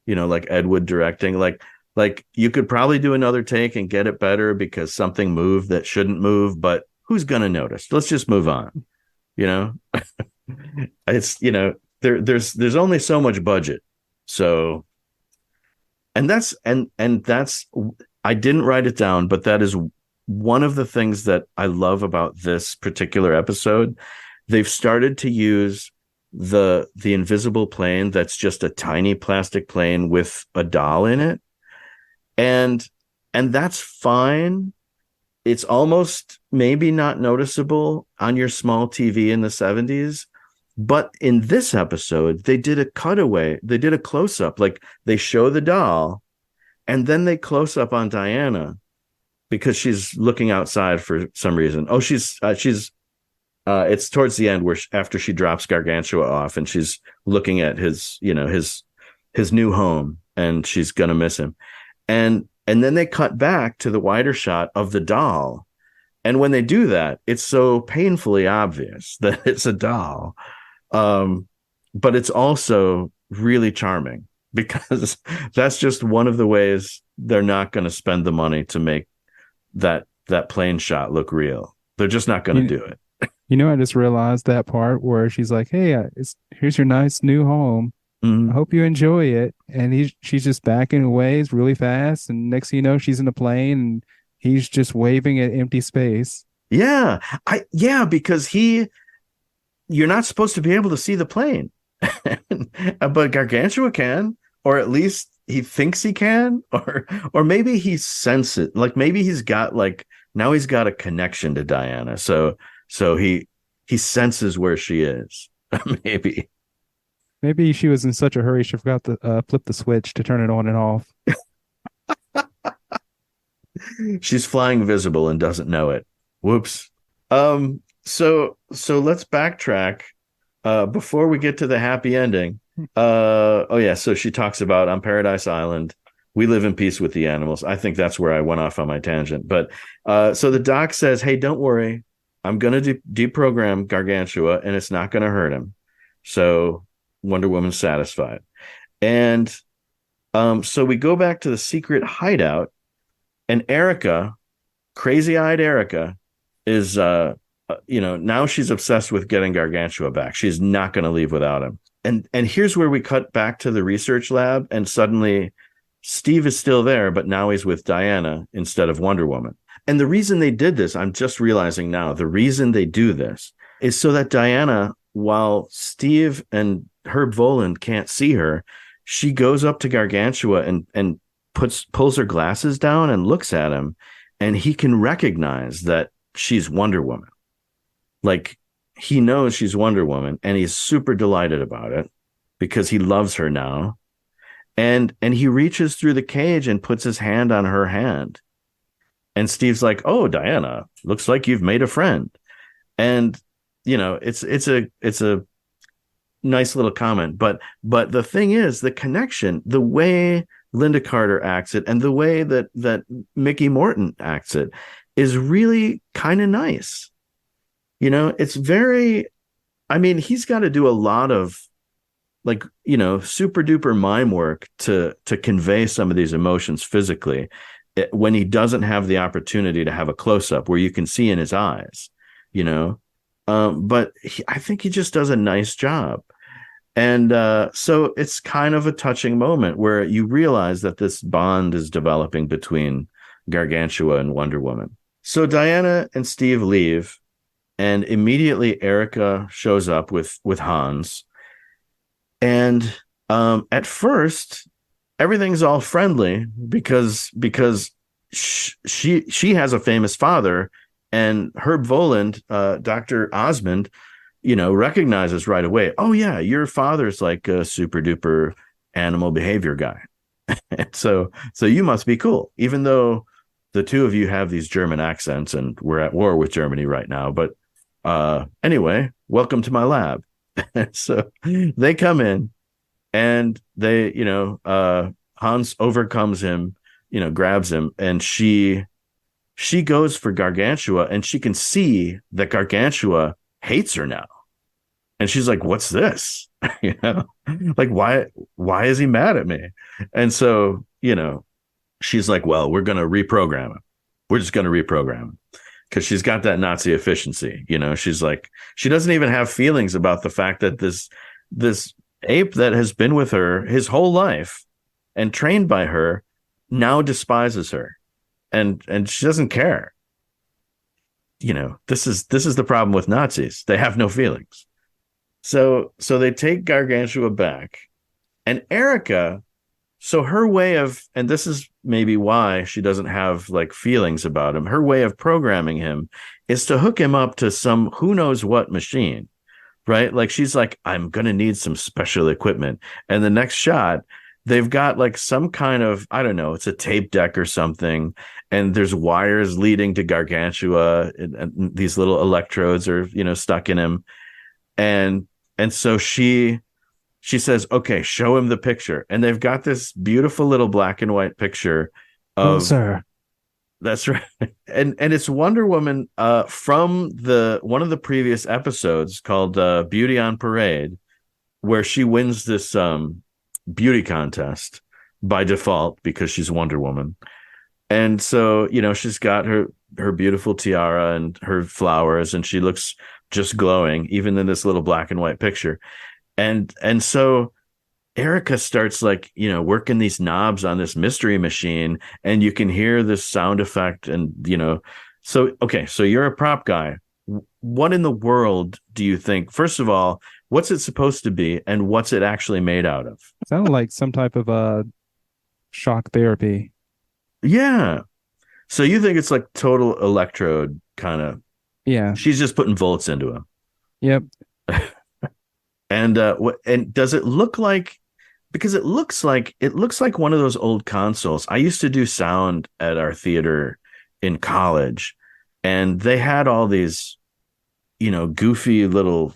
like Ed Wood directing. Like you could probably do another take and get it better because something moved that shouldn't move, but who's gonna notice? Let's just move on, you know? It's there's only so much budget. So and that's I didn't write it down, but that is one of the things that I love about this particular episode. They've started to use the invisible plane that's just a tiny plastic plane with a doll in it. And that's fine. It's almost maybe not noticeable on your small TV in the 70s. But in this episode, they did a cutaway. They did a close up. Like they show the doll and then they close up on Diana because she's looking outside for some reason. Oh, she's it's towards the end where after she drops Gargantua off and she's looking at his new home and she's going to miss him. And then they cut back to the wider shot of the doll. And when they do that, it's so painfully obvious that it's a doll. But it's also really charming because that's just one of the ways they're not going to spend the money to make that plane shot look real. They're just not going to do it. I just realized that part where she's like, "Hey, here's your nice new home. I hope you enjoy it." And she's just backing away really fast. And next thing you know, she's in a plane and he's just waving at empty space. Yeah. Because you're not supposed to be able to see the plane, but Gargantua can, or at least he thinks he can, or maybe he senses it. Like maybe now he's got a connection to Diana. So he senses where she is. Maybe. Maybe she was in such a hurry she forgot to flip the switch to turn it on and off. She's flying visible and doesn't know it. Whoops. So let's backtrack before we get to the happy ending. So she talks about on Paradise Island, we live in peace with the animals. I think that's where I went off on my tangent. But so the doc says, "Hey, don't worry. I'm going to deprogram Gargantua and it's not going to hurt him." So Wonder Woman's satisfied. And so we go back to the secret hideout, and Erica, crazy-eyed Erica, is now she's obsessed with getting Gargantua back. She's not going to leave without him. And here's where we cut back to the research lab, and suddenly Steve is still there, but now he's with Diana instead of Wonder Woman. And the reason they did this, I'm just realizing now, the reason they do this is so that Diana, while Steve and Herb Voland can't see her, she goes up to Gargantua and pulls her glasses down and looks at him, and he can recognize that she's Wonder Woman. Like, he knows she's Wonder Woman, and he's super delighted about it because he loves her now. And he reaches through the cage and puts his hand on her hand. And Steve's like, "Oh, Diana, looks like you've made a friend." And it's a nice little comment, but the thing is, the connection, the way Linda Carter acts it and the way that Mickey Morton acts it is really kind of nice. It's very, I mean, he's got to do a lot of super duper mime work to convey some of these emotions physically when he doesn't have the opportunity to have a close up where you can see in his eyes, but I think he just does a nice job. And so it's kind of a touching moment where you realize that this bond is developing between Gargantua and Wonder Woman. So Diana and Steve leave, and immediately Erica shows up with Hans. And at first, everything's all friendly because she has a famous father, and Herb Voland, Dr. Osmond, recognizes right away, "Oh yeah, your father's like a super duper animal behavior guy." And so you must be cool, even though the two of you have these German accents and we're at war with Germany right now. But anyway, welcome to my lab. So they come in, and they, Hans overcomes him, grabs him, and she goes for Gargantua, and she can see that Gargantua hates her now. And she's like, "What's this?" Like, why is he mad at me? And so, she's like, "Well, we're going to reprogram him. We're just going to reprogram him." Because she's got that Nazi efficiency. She's like, she doesn't even have feelings about the fact that this ape that has been with her his whole life and trained by her now despises her, and she doesn't care. This is the problem with Nazis. They have no feelings. So they take Gargantua back, and Erica, so her way of, and this is maybe why she doesn't have like feelings about him, her way of programming him is to hook him up to some who knows what machine, right? Like, she's like, "I'm going to need some special equipment." And the next shot, they've got like some kind of, I don't know, it's a tape deck or something. And there's wires leading to Gargantua, and these little electrodes are, stuck in him. And so she says, "Okay, show him the picture." And they've got this beautiful little black and white picture of, "Oh, sir." That's right. And it's Wonder Woman from one of the previous episodes called Beauty on Parade, where she wins this beauty contest by default because she's Wonder Woman. And so, she's got her beautiful tiara and her flowers, and she looks just glowing, even in this little black and white picture. And so Erica starts like, working these knobs on this mystery machine, and you can hear this sound effect. And, so you're a prop guy. What in the world do you think? First of all, what's it supposed to be, and what's it actually made out of? Sounded like some type of shock therapy. Yeah. So you think it's like total electrode kind of. Yeah. She's just putting volts into him. Yep. And does it look like, because it looks like one of those old consoles. I used to do sound at our theater in college, and they had all these, goofy little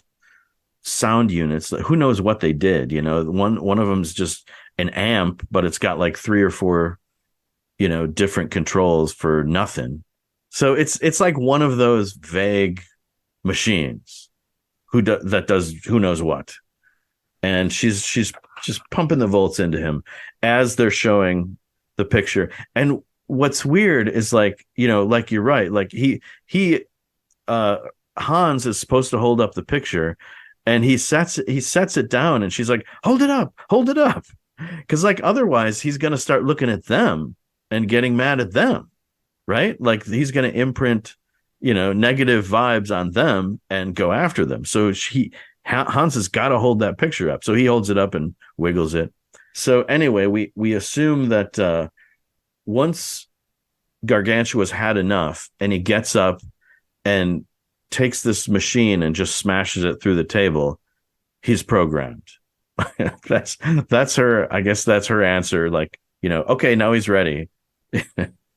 sound units. Who knows what they did? One of them's just an amp, but it's got like 3 or 4, different controls for nothing. So it's like one of those vague machines that does who knows what. And she's just pumping the volts into him as they're showing the picture. And what's weird is like you're right. Like Hans is supposed to hold up the picture, and he sets it down, and she's like, hold it up. Because like otherwise he's going to start looking at them and getting mad at them. Right? Like he's going to imprint, negative vibes on them and go after them. So Hans has got to hold that picture up. So he holds it up and wiggles it. So anyway, we assume that once Gargantua's had enough and he gets up and takes this machine and just smashes it through the table, he's programmed. that's her. I guess that's her answer. Like, okay, now he's ready.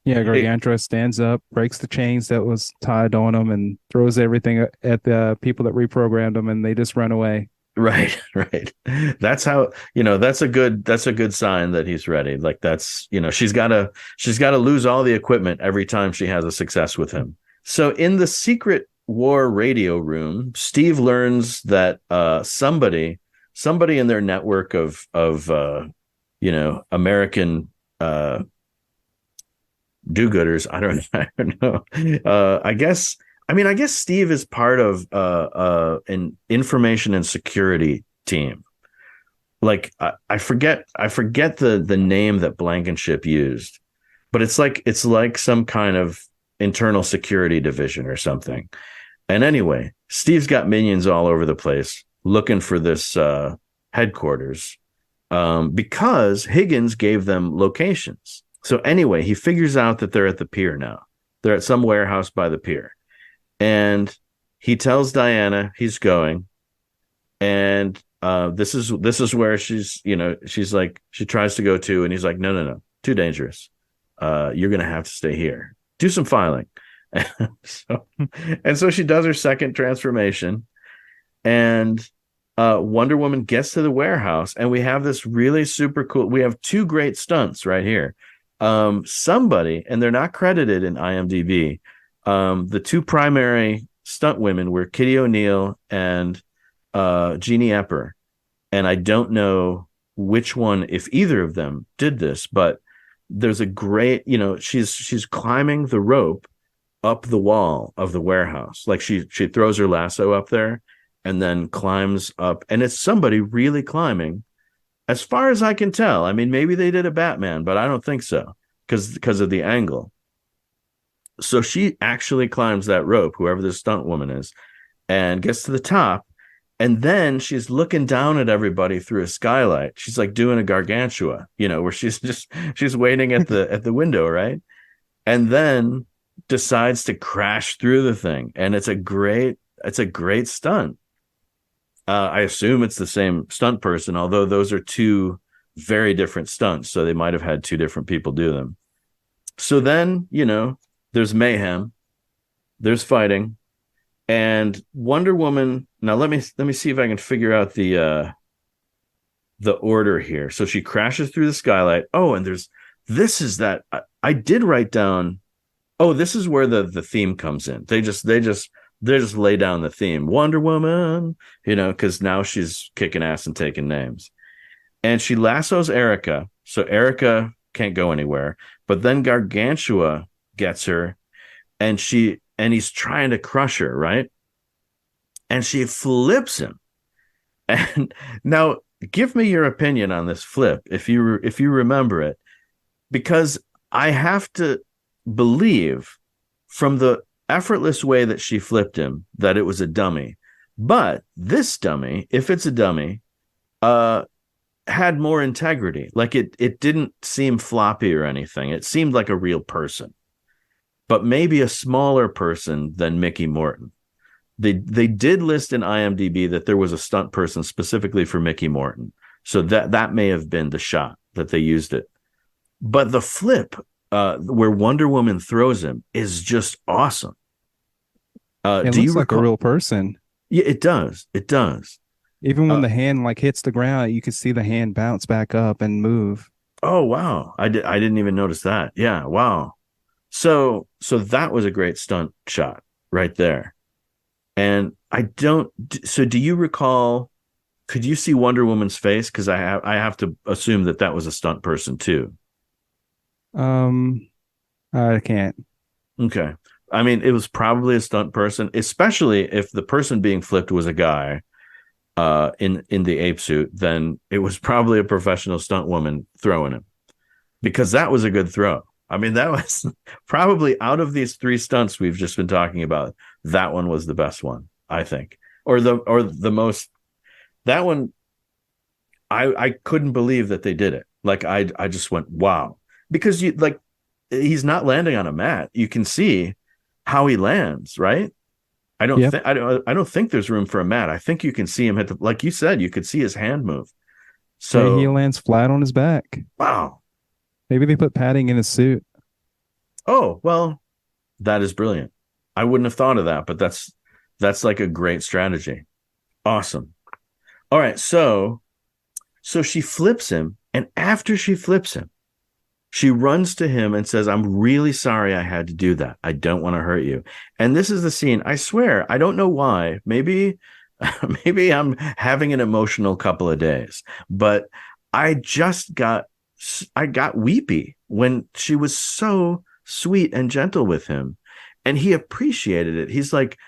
Yeah, Gargantua stands up, breaks the chains that was tied on him, and throws everything at the people that reprogrammed him, and they just run away. Right. That's how, that's a good sign that he's ready. Like that's, she's got to lose all the equipment every time she has a success with him. So in the secret war radio room, Steve learns that somebody in their network of American do-gooders, I don't know. I guess Steve is part of an information and security team. Like I forget the name that Blankenship used, but it's like some kind of internal security division or something. And anyway, Steve's got minions all over the place looking for this headquarters because Higgins gave them locations. So anyway, he figures out that they're at the pier now. They're at some warehouse by the pier. And he tells Diana he's going. And this is where she's like, she tries to go to, and he's like, no, too dangerous. You're going to have to stay here. Do some filing. So she does her second transformation, and Wonder Woman gets to the warehouse, and we have this really super cool. We have two great stunts right here. Somebody, and they're not credited in IMDb. The two primary stunt women were Kitty O'Neill and Jeannie Epper, and I don't know which one, if either of them did this, but there's a great, she's climbing the rope up the wall of the warehouse, like she throws her lasso up there and then climbs up, and it's somebody really climbing. As far as I can tell, I mean, maybe they did a Batman, but I don't think so because of the angle. So she actually climbs that rope, whoever this stunt woman is, and gets to the top. And then she's looking down at everybody through a skylight. She's like doing a Gargantua, where she's waiting at the window, right? And then decides to crash through the thing. And it's a great stunt. I assume it's the same stunt person, although those are two very different stunts. So they might have had two different people do them. So then, there's mayhem, there's fighting, and Wonder Woman. Now let me see if I can figure out the order here. So she crashes through the skylight. Oh, and I did write down. Oh, this is where the theme comes in. They just lay down the theme, Wonder Woman, because now she's kicking ass and taking names. And she lassos Erica, so Erica can't go anywhere. But then Gargantua gets her, and he's trying to crush her, right? And she flips him. And now, give me your opinion on this flip, if you remember it, because I have to believe from the effortless way that she flipped him that it was a dummy. But this dummy, if it's a dummy, had more integrity. Like it didn't seem floppy or anything. It seemed like a real person, but maybe a smaller person than Mickey Morton. They did list in IMDb that there was a stunt person specifically for Mickey Morton. So that may have been the shot that they used it. But the flip where Wonder Woman throws him is just awesome. It looks like a real person. Yeah, it does. It does. Even when the hand hits the ground, you can see the hand bounce back up and move. Oh, wow. I didn't even notice that. Yeah. Wow. So that was a great stunt shot right there. And so do you recall, could you see Wonder Woman's face? Cause I have to assume that was a stunt person too. I can't. Okay. I mean, it was probably a stunt person, especially if the person being flipped was a guy. In the ape suit, then it was probably a professional stunt woman throwing him, because that was a good throw. I mean, that was probably, out of these three stunts we've just been talking about, that one was the best one, I think, or the most that one, I couldn't believe that they did it. Like I just went, wow. Because you like he's not landing on a mat. You can see how he lands, right? Yep. I don't think there's room for a mat. I think you can see him hit the, like you said, you could see his hand move. Yeah, he So lands flat on his back. wow. Maybe they put padding in his suit. Oh, well, that is brilliant. I wouldn't have thought of that, but that's like a great strategy. Awesome. All right, so she flips him, and after she flips him, she runs to him and says, "I'm really sorry I had to do that. I don't want to hurt you." And this is the scene. I swear, I don't know why. Maybe maybe I'm having an emotional couple of days, but I just got I got weepy when she was so sweet and gentle with him, and he appreciated it. He's like,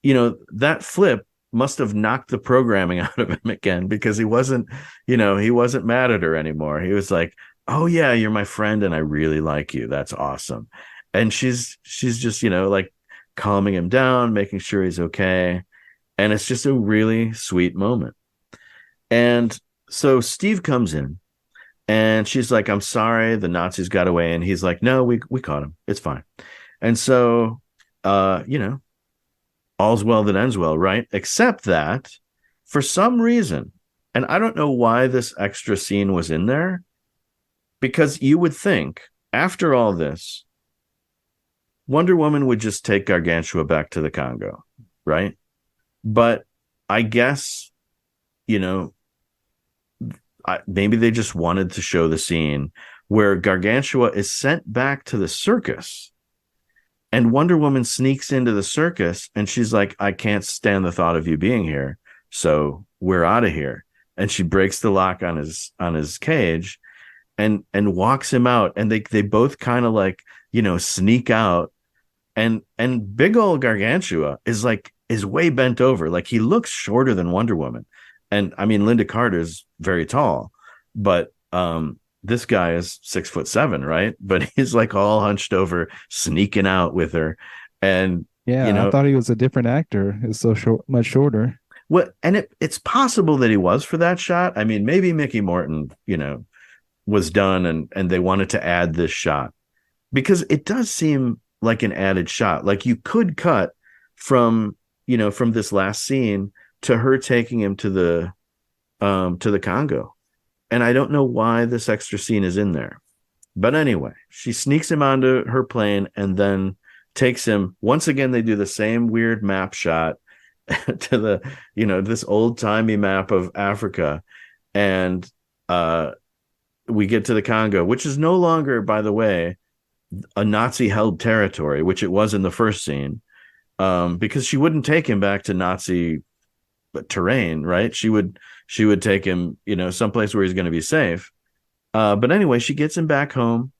that flip must have knocked the programming out of him again, because he wasn't mad at her anymore. He was like, "Oh yeah, you're my friend and I really like you. That's awesome." And she's just, like calming him down, making sure he's okay. And it's just a really sweet moment. And so Steve comes in and she's like, "I'm sorry, the Nazis got away." And he's like, "No, we caught him. It's fine." And so all's well that ends well, right? Except that for some reason, and I don't know why this extra scene was in there, because you would think after all this, Wonder Woman would just take Gargantua back to the Congo, right? But I guess, maybe they just wanted to show the scene where Gargantua is sent back to the circus. And Wonder Woman sneaks into the circus and she's like, "I can't stand the thought of you being here. So we're out of here." And she breaks the lock on his cage and walks him out. And they both kind of like, sneak out. And big old Gargantua is way bent over. Like he looks shorter than Wonder Woman. And I mean, Linda Carter's very tall, but this guy is 6'7", right? But he's like all hunched over, sneaking out with her. And Yeah, I thought he was a different actor. It's so short, much shorter. and it's possible that he was for that shot. I mean, maybe Mickey Morton, was done and they wanted to add this shot, because it does seem like an added shot. Like you could cut from this last scene to her taking him to the Congo. And I don't know why this extra scene is in there. But anyway, she sneaks him onto her plane and then takes him. Once again, they do the same weird map shot to the, this old timey map of Africa. And we get to the Congo, which is no longer, by the way, a Nazi held territory, which it was in the first scene, because she wouldn't take him back to Nazi terrain, right? She would take him, someplace where he's going to be safe. But anyway, she gets him back home,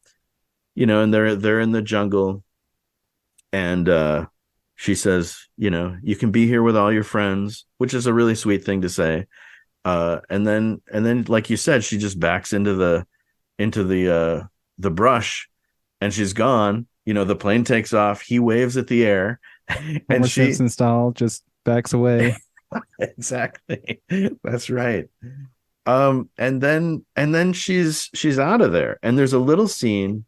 and they're in the jungle, and she says, "You can be here with all your friends," which is a really sweet thing to say. And then, like you said, she just backs into the brush, and she's gone. The plane takes off. He waves at the air, and she Simpson style just backs away. Exactly. That's right. And then she's out of there, and there's a little scene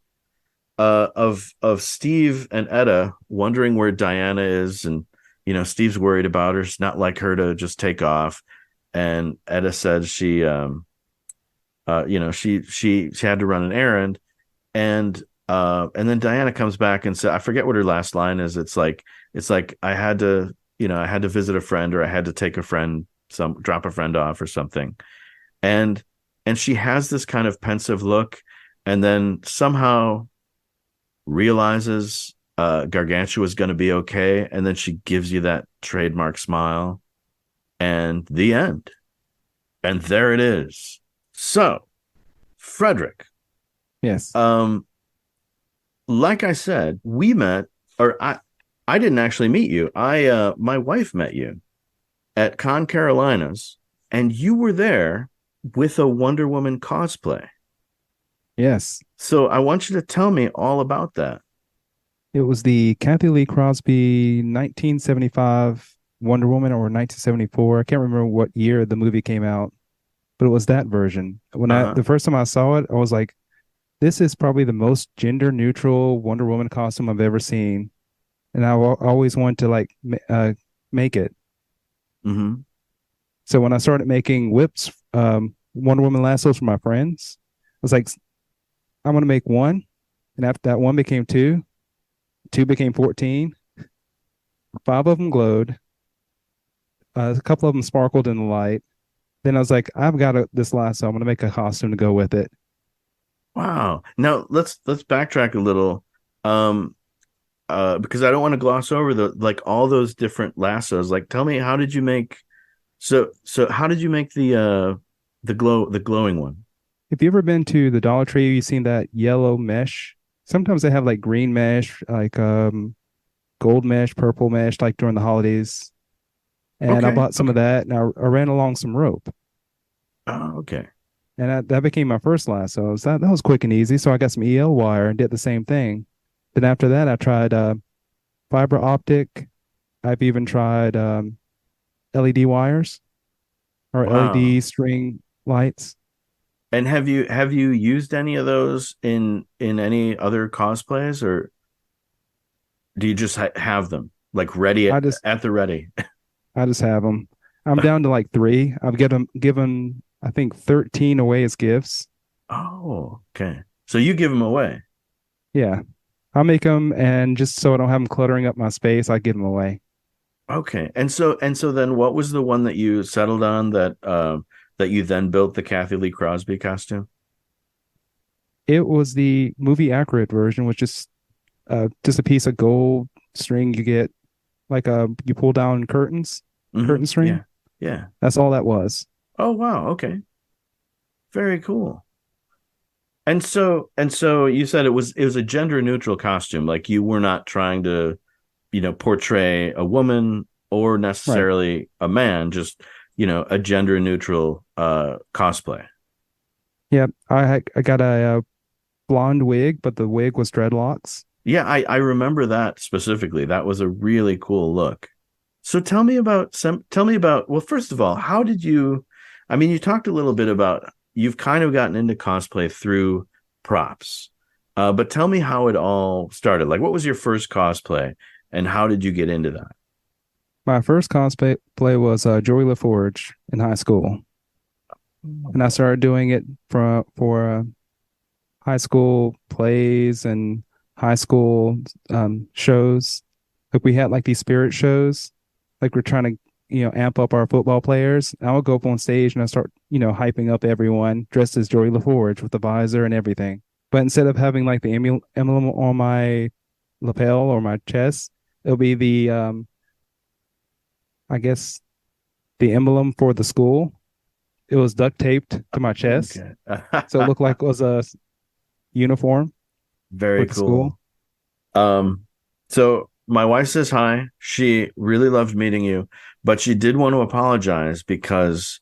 of Steve and Etta wondering where Diana is, and Steve's worried about her. It's not like her to just take off. And Etta says she she had to run an errand, and then Diana comes back and says, I forget what her last line is. It's like I had to visit a friend, or I had to take a friend, drop a friend off or something. And she has this kind of pensive look, and then somehow realizes Gargantua is going to be okay. And then she gives you that trademark smile, and the end. And there it is. So, Fredrick. Yes. Like I said, we met, or I didn't actually meet you. My wife met you at Con Carolinas, and you were there with a Wonder Woman cosplay. Yes. So I want you to tell me all about that. It was the Kathy Lee Crosby 1975 Wonder Woman or 1974. I can't remember what year the movie came out, but it was that version. The first time I saw it, I was like, this is probably the most gender neutral Wonder Woman costume I've ever seen. And I always wanted to like make it. Mm-hmm. So when I started making whips, Wonder Woman lassos for my friends, I was like, I'm going to make one. And after that, one became two. Two became 14. 5 of them glowed. A couple of them sparkled in the light. Then I was like, I've got this lasso. I'm going to make a costume to go with it. Wow. Now let's backtrack a little. Because I don't want to gloss over all those different lassos. Like, tell me, how did you make how did you make the glowing one? If you ever been to the Dollar Tree, you've seen that yellow mesh. Sometimes they have like green mesh, like gold mesh, purple mesh, like during the holidays. And I bought some of that, and I ran along some rope. Oh, okay. And that became my first lasso. So that was quick and easy. So I got some EL wire and did the same thing. Then after that, I tried fiber optic. I've even tried LED wires or LED string lights. And have you used any of those in any other cosplays, or do you just have them like ready at the ready? I just have them. I'm down to like 3. I've given I think 13 away as gifts. Oh, okay. So you give them away? Yeah. I'll make them, and just so I don't have them cluttering up my space, I give them away. Okay. And so then what was the one that you settled on that you then built the Kathy Lee Crosby costume? It was the movie accurate version, which is just a piece of gold string you get, like you pull down curtain string. Yeah. Yeah. That's all that was. Oh, wow. Okay. Very cool. And so you said it was a gender neutral costume. Like, you were not trying to, portray a woman or necessarily a man, just, a gender neutral cosplay. Yeah, I got a blonde wig, but the wig was dreadlocks. Yeah, I remember that specifically. That was a really cool look. So tell me about, well, first of all, how did you, you talked a little bit about, you've kind of gotten into cosplay through props. But tell me how it all started. Like, what was your first cosplay and how did you get into that? My first cosplay was Joey LaForge in high school. And I started doing it for high school plays and high school shows. Like, we had like these spirit shows. Like, we're trying to, amp up our football players. I would go up on stage and I start, hyping up everyone dressed as Joey LaForge with the visor and everything. But instead of having like the emblem on my lapel or my chest, it'll be the, I guess, the emblem for the school. It was duct taped to my chest. Okay. So it looked like it was a uniform. Very cool. So my wife says hi. She really loved meeting you, but she did want to apologize because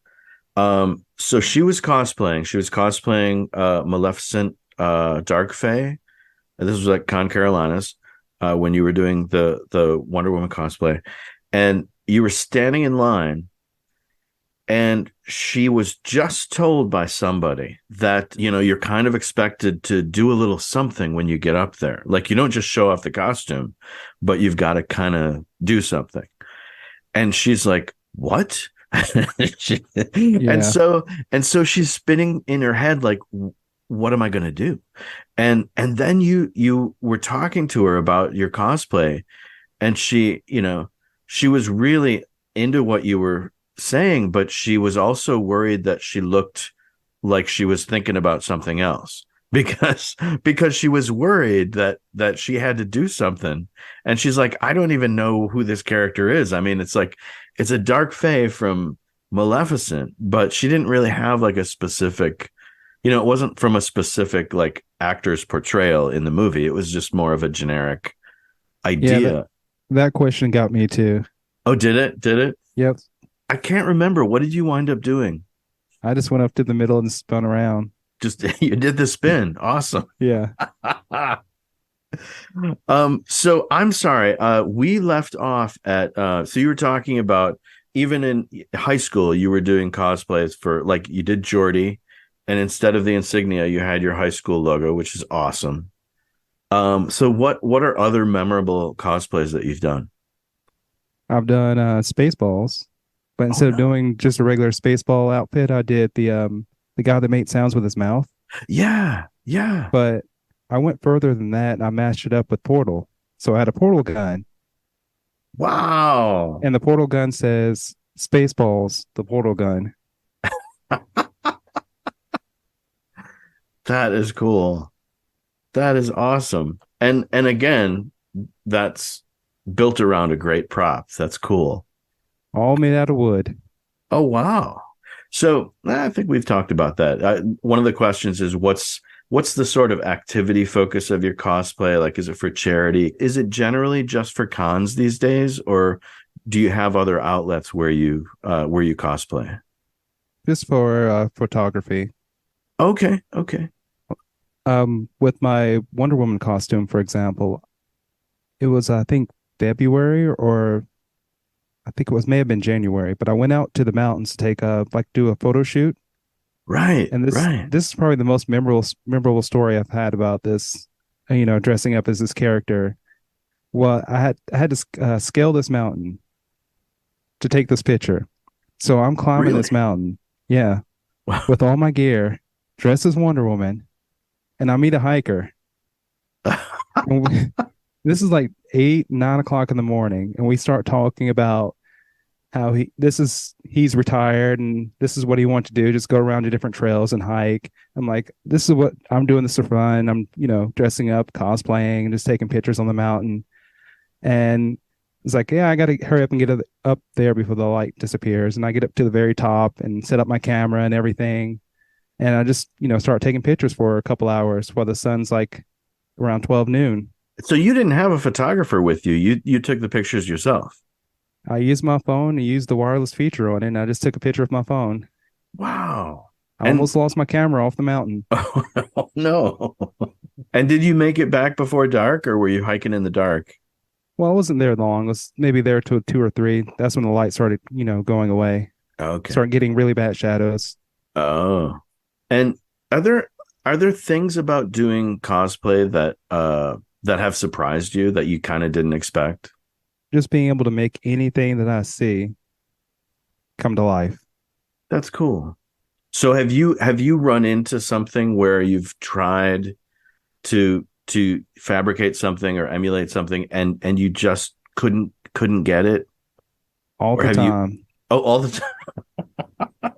so she was cosplaying. She was cosplaying Maleficent Dark Fae. And this was at Con Carolinas when you were doing the Wonder Woman cosplay. And you were standing in line, and she was just told by somebody that, you're kind of expected to do a little something when you get up there. Like, you don't just show off the costume, but you've got to kind of do something. And she's like, what? Yeah. And so she's spinning in her head, like, what am I going to do? And then you were talking to her about your cosplay, and she was really into what you were saying, but she was also worried that she looked like she was thinking about something else because she was worried that she had to do something. And she's like, I don't even know who this character is. It's like, it's a dark fae from Maleficent, but she didn't really have like a specific, it wasn't from a specific like actor's portrayal in the movie. It was just more of a generic idea. Yeah, that question got me too. Oh, did it? Yep. I can't remember. What did you wind up doing? I just went up to the middle and spun around. Just, you did the spin. Awesome. Yeah. So I'm sorry. We left off at so you were talking about even in high school you were doing cosplays for like you did Geordie, and instead of the insignia you had your high school logo, which is awesome. So what are other memorable cosplays that you've done? I've done Spaceballs, but Oh instead of no. doing just a regular Spaceball outfit, I did the guy that made sounds with his mouth. Yeah, yeah. But I went further than that and I matched it up with Portal. So I had a Portal gun, Wow. and the Portal gun says Spaceballs, the Portal gun. That is cool. That is awesome. And again, that's built around a great prop. That's cool. All made out of wood. Oh wow. So I think we've talked about that. One of the questions is what's the sort of activity focus of your cosplay? Like, is it for charity? Is it generally just for cons these days, or do you have other outlets where you cosplay? Just for photography. Okay, okay. With my Wonder Woman costume, for example, it was I think February or I think it was may have been January, but I went out to the mountains to take a like do a photo shoot. Right, And this right. this is probably the most memorable story I've had about this, dressing up as this character. Well, I had to scale this mountain to take this picture. So I'm climbing Really? this mountain, yeah, Wow. with all my gear, dressed as Wonder Woman, and I meet a hiker. And this is like 8, 9 o'clock in the morning, and we start talking about how he's retired and this is what he wants to do, just go around to different trails and hike. I'm like, this is what I'm doing this for fun. I'm, dressing up, cosplaying, and just taking pictures on the mountain. And it's like, yeah, I got to hurry up and get up there before the light disappears. And I get up to the very top and set up my camera and everything. And I just, start taking pictures for a couple hours while the sun's like around 12 noon. So you didn't have a photographer with you. You took the pictures yourself. I used my phone and used the wireless feature on it. And I just took a picture with my phone. Wow. I And almost lost my camera off the mountain. oh no. And did you make it back before dark or were you hiking in the dark? Well, I wasn't there long. I was maybe there till 2 or 3. That's when the light started, going away. Okay. Started getting really bad shadows. Oh. And are there things about doing cosplay that have surprised you that you kind of didn't expect? Just being able to make anything that I see come to life. That's cool. So have you run into something where you've tried to fabricate something or emulate something and you just couldn't get it? All Or the have you time. oh all the time?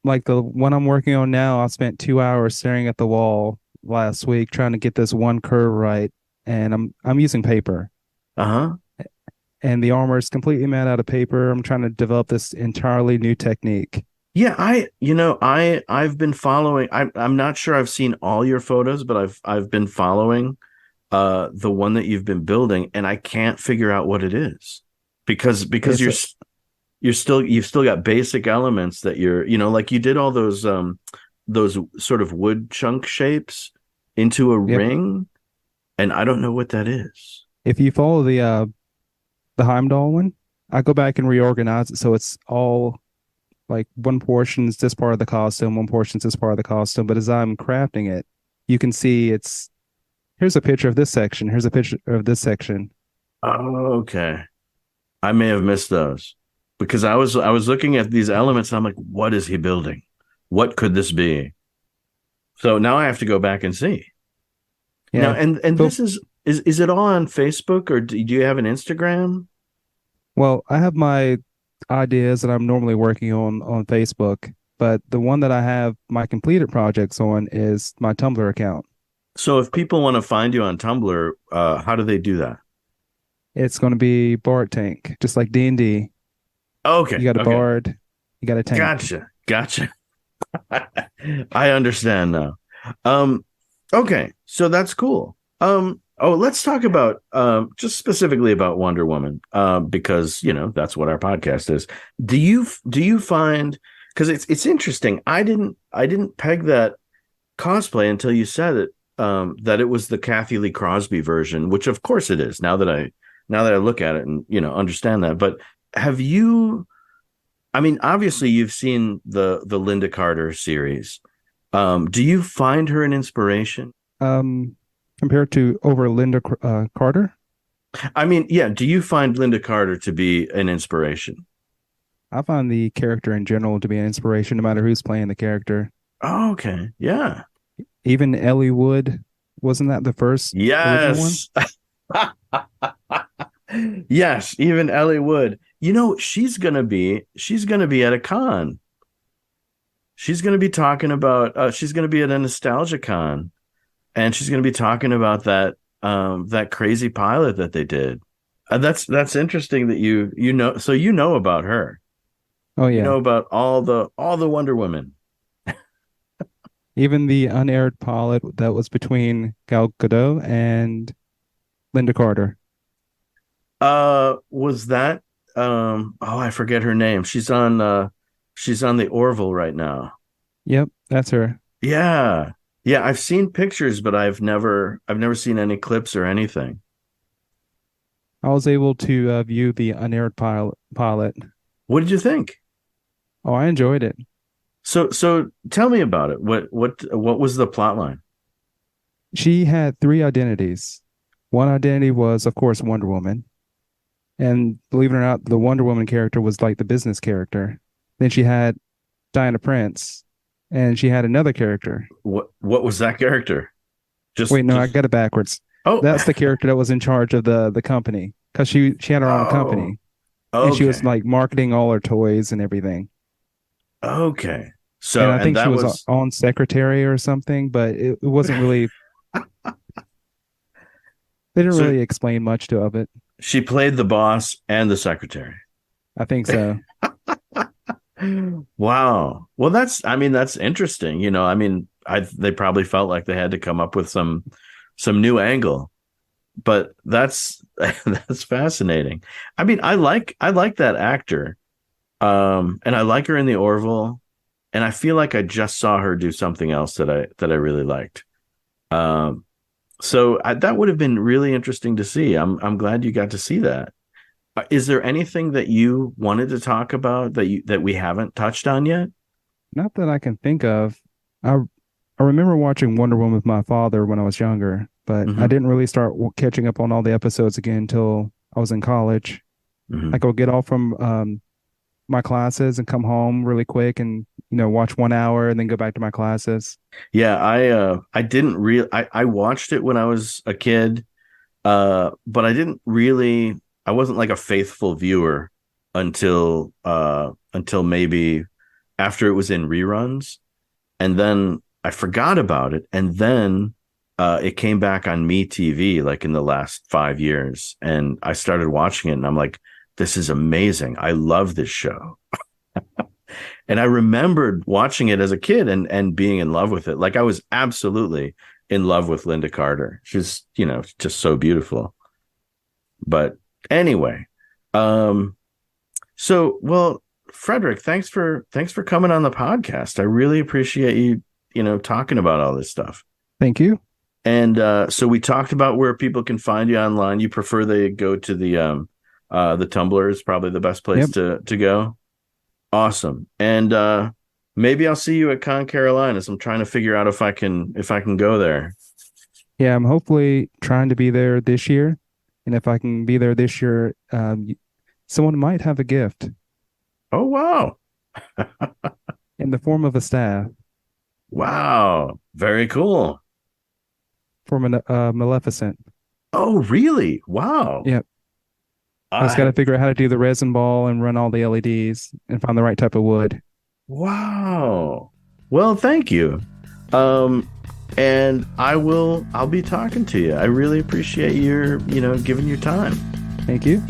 Like the one I'm working on now, I spent 2 hours staring at the wall last week trying to get this one curve right. And I'm using paper. Uh-huh. And the armor is completely made out of paper. I'm trying to develop this entirely new technique. Yeah, I've been following. I'm not sure I've seen all your photos, but I've been following the one that you've been building, and I can't figure out what it is because It's a you've still got basic elements that like you did all those sort of wood chunk shapes into a Yep. ring, and I don't know what that is. If you follow the Heimdall one, I go back and reorganize it so it's all like one portion is this part of the costume, one portion is this part of the costume. But as I'm crafting it, you can see here's a picture of this section, here's a picture of this section. Oh, okay. I may have missed those because I was looking at these elements and I'm like, what is he building? What could this be? So now I have to go back and see. Now Yeah. and But this is it all on Facebook or do you have an Instagram? well, I have my ideas that I'm normally working on Facebook, but the one that I have my completed projects on is my Tumblr account. So if people want to find you on Tumblr, how do they do that? It's going to be Bard Tank, just like D&D. Okay, You got a okay. bard, you got a tank. Gotcha. I understand now. Um, okay, so that's cool. Let's talk about just specifically about Wonder Woman, because that's what our podcast is. Do you find because it's interesting? I didn't peg that cosplay until you said it. that it was the Kathy Lee Crosby version, which of course it is. Now that I look at it and understand that, but have you? I mean, obviously you've seen the Linda Carter series. Do you find her an inspiration? Compared to over Linda Carter? I mean, yeah. Do you find Linda Carter to be an inspiration? I find the character in general to be an inspiration, no matter who's playing the character. Oh, okay. Yeah. Even Ellie Wood, wasn't that the first original one? Yes, even Ellie Wood. She's gonna be at a con. She's gonna be talking about. She's gonna be at a nostalgia con, and she's gonna be talking about that crazy pilot that they did. That's interesting that you know. So you know about her. Oh yeah. You know about all the Wonder Women. Even the unaired pilot that was between Gal Gadot and Linda Carter. Was that I forget her name. She's on the Orville right now. Yep, that's her. Yeah. Yeah, I've seen pictures, but I've never seen any clips or anything. I was able to view the unaired pilot. What did you think? Oh, I enjoyed it. So tell me about it. What was the plot line? She had 3 identities. One identity was, of course, Wonder Woman. And believe it or not, the Wonder Woman character was like the business character. Then she had Diana Prince, and she had another character. What was that character? I got it backwards. Oh, that's the character that was in charge of the company, because she had her own company. Okay. And she was like marketing all her toys and everything. Okay. So and I think she was on secretary or something, but it wasn't really. They didn't really explain much of it. She played the boss and the secretary. I think so. Wow. Well, that's interesting. They probably felt like they had to come up with some new angle, but that's fascinating. I mean, I like that actor. And I like her in the Orville, and I feel like I just saw her do something else that I really liked. So that would have been really interesting to see. I'm glad you got to see that. Is there anything that you wanted to talk about that we haven't touched on yet? Not that I can think of. I remember watching Wonder Woman with my father when I was younger, but I didn't really start catching up on all the episodes again until I was in college. I go get off from my classes and come home really quick and watch 1 hour and then go back to my classes. Yeah, I watched it when I was a kid, but I wasn't like a faithful viewer until maybe after it was in reruns, and then I forgot about it, and then it came back on MeTV like in the last 5 years, and I started watching it, and I'm like, this is amazing. I love this show. And I remembered watching it as a kid and being in love with it. Like I was absolutely in love with Linda Carter. She's, just so beautiful. But anyway, well, Fredrick, thanks for coming on the podcast. I really appreciate you, talking about all this stuff. Thank you. And so we talked about where people can find you online. You prefer they go to the Tumblr is probably the best place to go. Awesome. And maybe I'll see you at Con Carolinas. I'm trying to figure out if I can go there. Yeah, I'm hopefully trying to be there this year. And if I can be there this year, someone might have a gift. Oh, wow. In the form of a staff. Wow. Very cool. From a Maleficent. Oh, really? Wow. Yep. I just got to figure out how to do the resin ball and run all the LEDs and find the right type of wood. Wow. Well, thank you. And I'll be talking to you. I really appreciate your, giving your time. Thank you.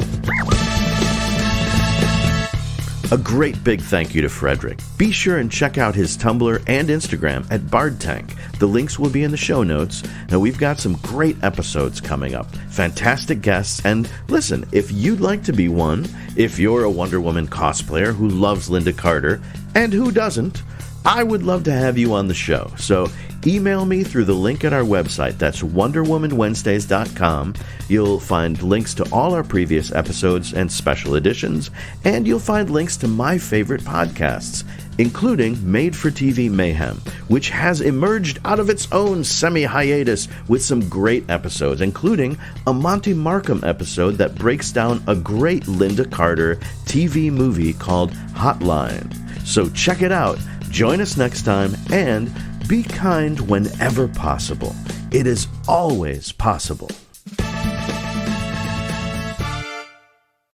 A great big thank you to Fredrick. Be sure and check out his Tumblr and Instagram at BardTank. The links will be in the show notes. Now, we've got some great episodes coming up, fantastic guests, and listen, if you'd like to be one, if you're a Wonder Woman cosplayer who loves Linda Carter, and who doesn't, I would love to have you on the show. So email me through the link at our website. That's WonderWomanWednesdays.com. You'll find links to all our previous episodes and special editions, and you'll find links to my favorite podcasts, including Made for TV Mayhem, which has emerged out of its own semi-hiatus with some great episodes, including a Monty Markham episode that breaks down a great Linda Carter TV movie called Hotline. So check it out, join us next time, and be kind whenever possible. It is always possible.